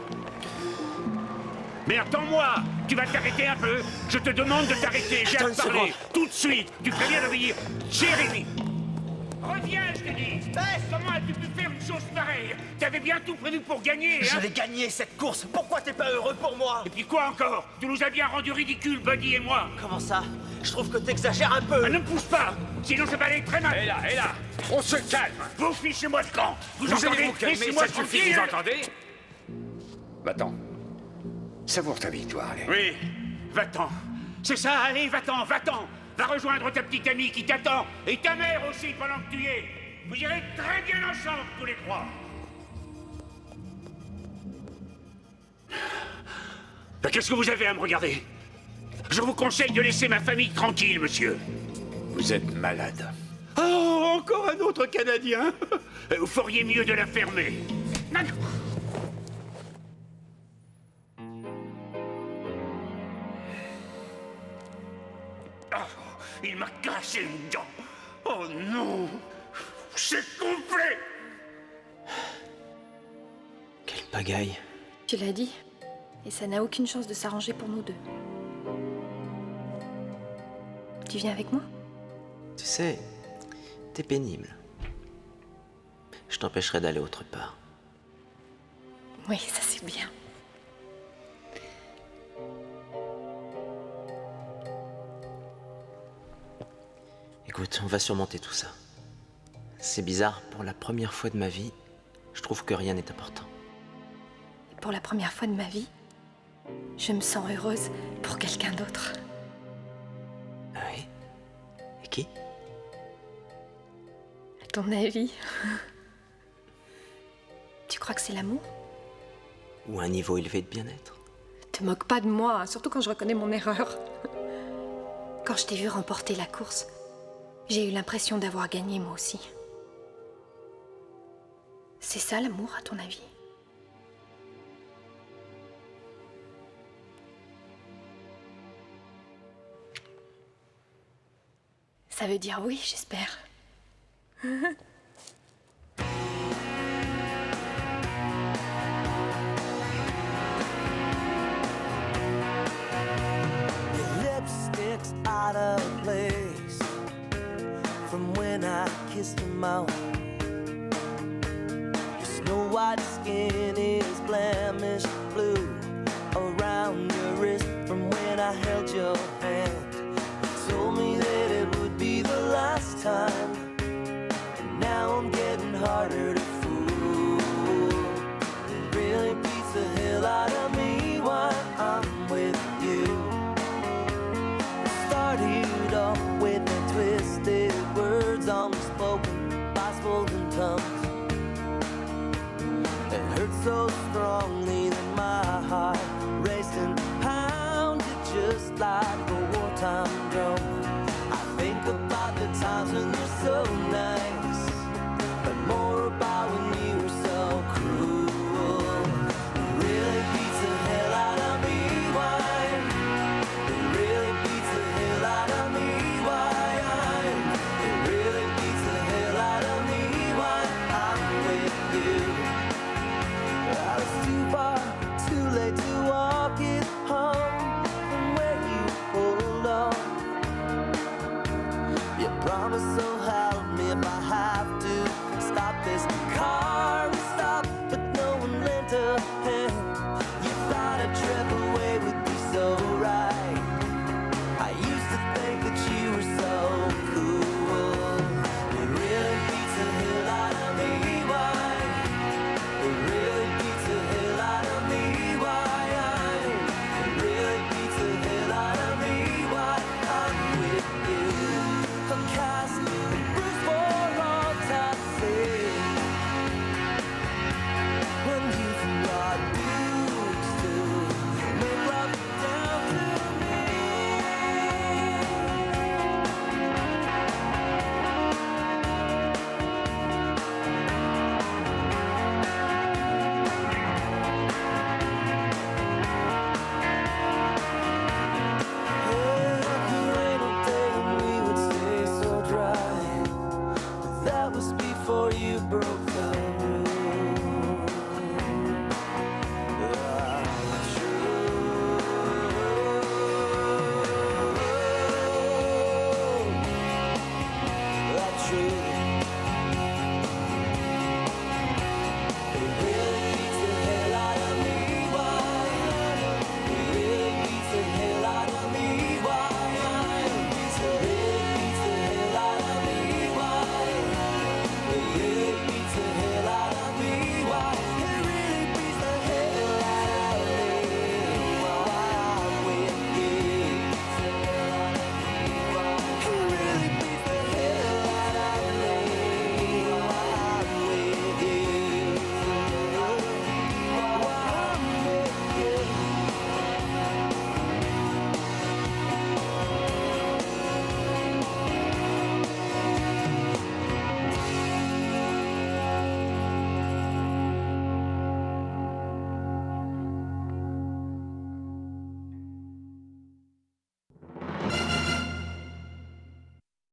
Mais attends-moi. Tu vas t'arrêter un peu. Je te demande de t'arrêter. J'ai à te parler. Tout de suite. Tu fais bien de venir. Jérémy. Reviens, je te dis. Comment as-tu pu faire une chose pareille? T'avais bien tout prévu pour gagner, hein? Je vais gagner cette course. Pourquoi t'es pas heureux pour moi? Et puis quoi encore? Tu nous as bien rendu ridicules, Buddy et moi. Comment ça? Je trouve que t'exagères un peu. Ne me pousse pas. Sinon ça va aller très mal. Et là, on se calme. Vous fichez-moi de camp. Vous allez entendez? vous calmer, Laissez-moi ça suffit, tranquille. vous entendez? Va-t'en. Savoure ta victoire, allez. Oui, va-t'en. C'est ça, allez, va-t'en, va-t'en. Va rejoindre ta petite amie qui t'attend. Et ta mère aussi, pendant que tu y es. Vous irez très bien ensemble, tous les trois. Qu'est-ce que vous avez à me regarder? Je vous conseille de laisser ma famille tranquille, monsieur. Vous êtes malade. Oh, encore un autre Canadien. Vous feriez mieux de la fermer. Oh, il m'a cassé une dent. Oh non. C'est complet. Quelle pagaille. Tu l'as dit. Et ça n'a aucune chance de s'arranger pour nous deux. Tu viens avec moi? Tu sais, t'es pénible. Je t'empêcherai d'aller autre part. Oui, ça c'est bien. Écoute, on va surmonter tout ça. C'est bizarre, pour la première fois de ma vie, je trouve que rien n'est important. Et pour la première fois de ma vie, je me sens heureuse pour quelqu'un d'autre. Ah oui? Et qui? À ton avis? Tu crois que c'est l'amour? Ou un niveau élevé de bien-être? Te moque pas de moi, surtout quand je reconnais mon erreur. Quand je t'ai vu remporter la course, j'ai eu l'impression d'avoir gagné moi aussi. C'est ça l'amour, à ton avis? Ça veut dire oui, j'espère. Lipstick's out of place from when I kissed your mouth. Your snow white skin is blemished blue around your wrist from when I held your hand. You told me that it would be the last time, and now I'm getting harder to fool. It really beats the hell out of me while I'm with you. Started off with the twisted words unspoken by spoken tongues. It hurt so strongly that my heart raced and pounded just like a wartime drum.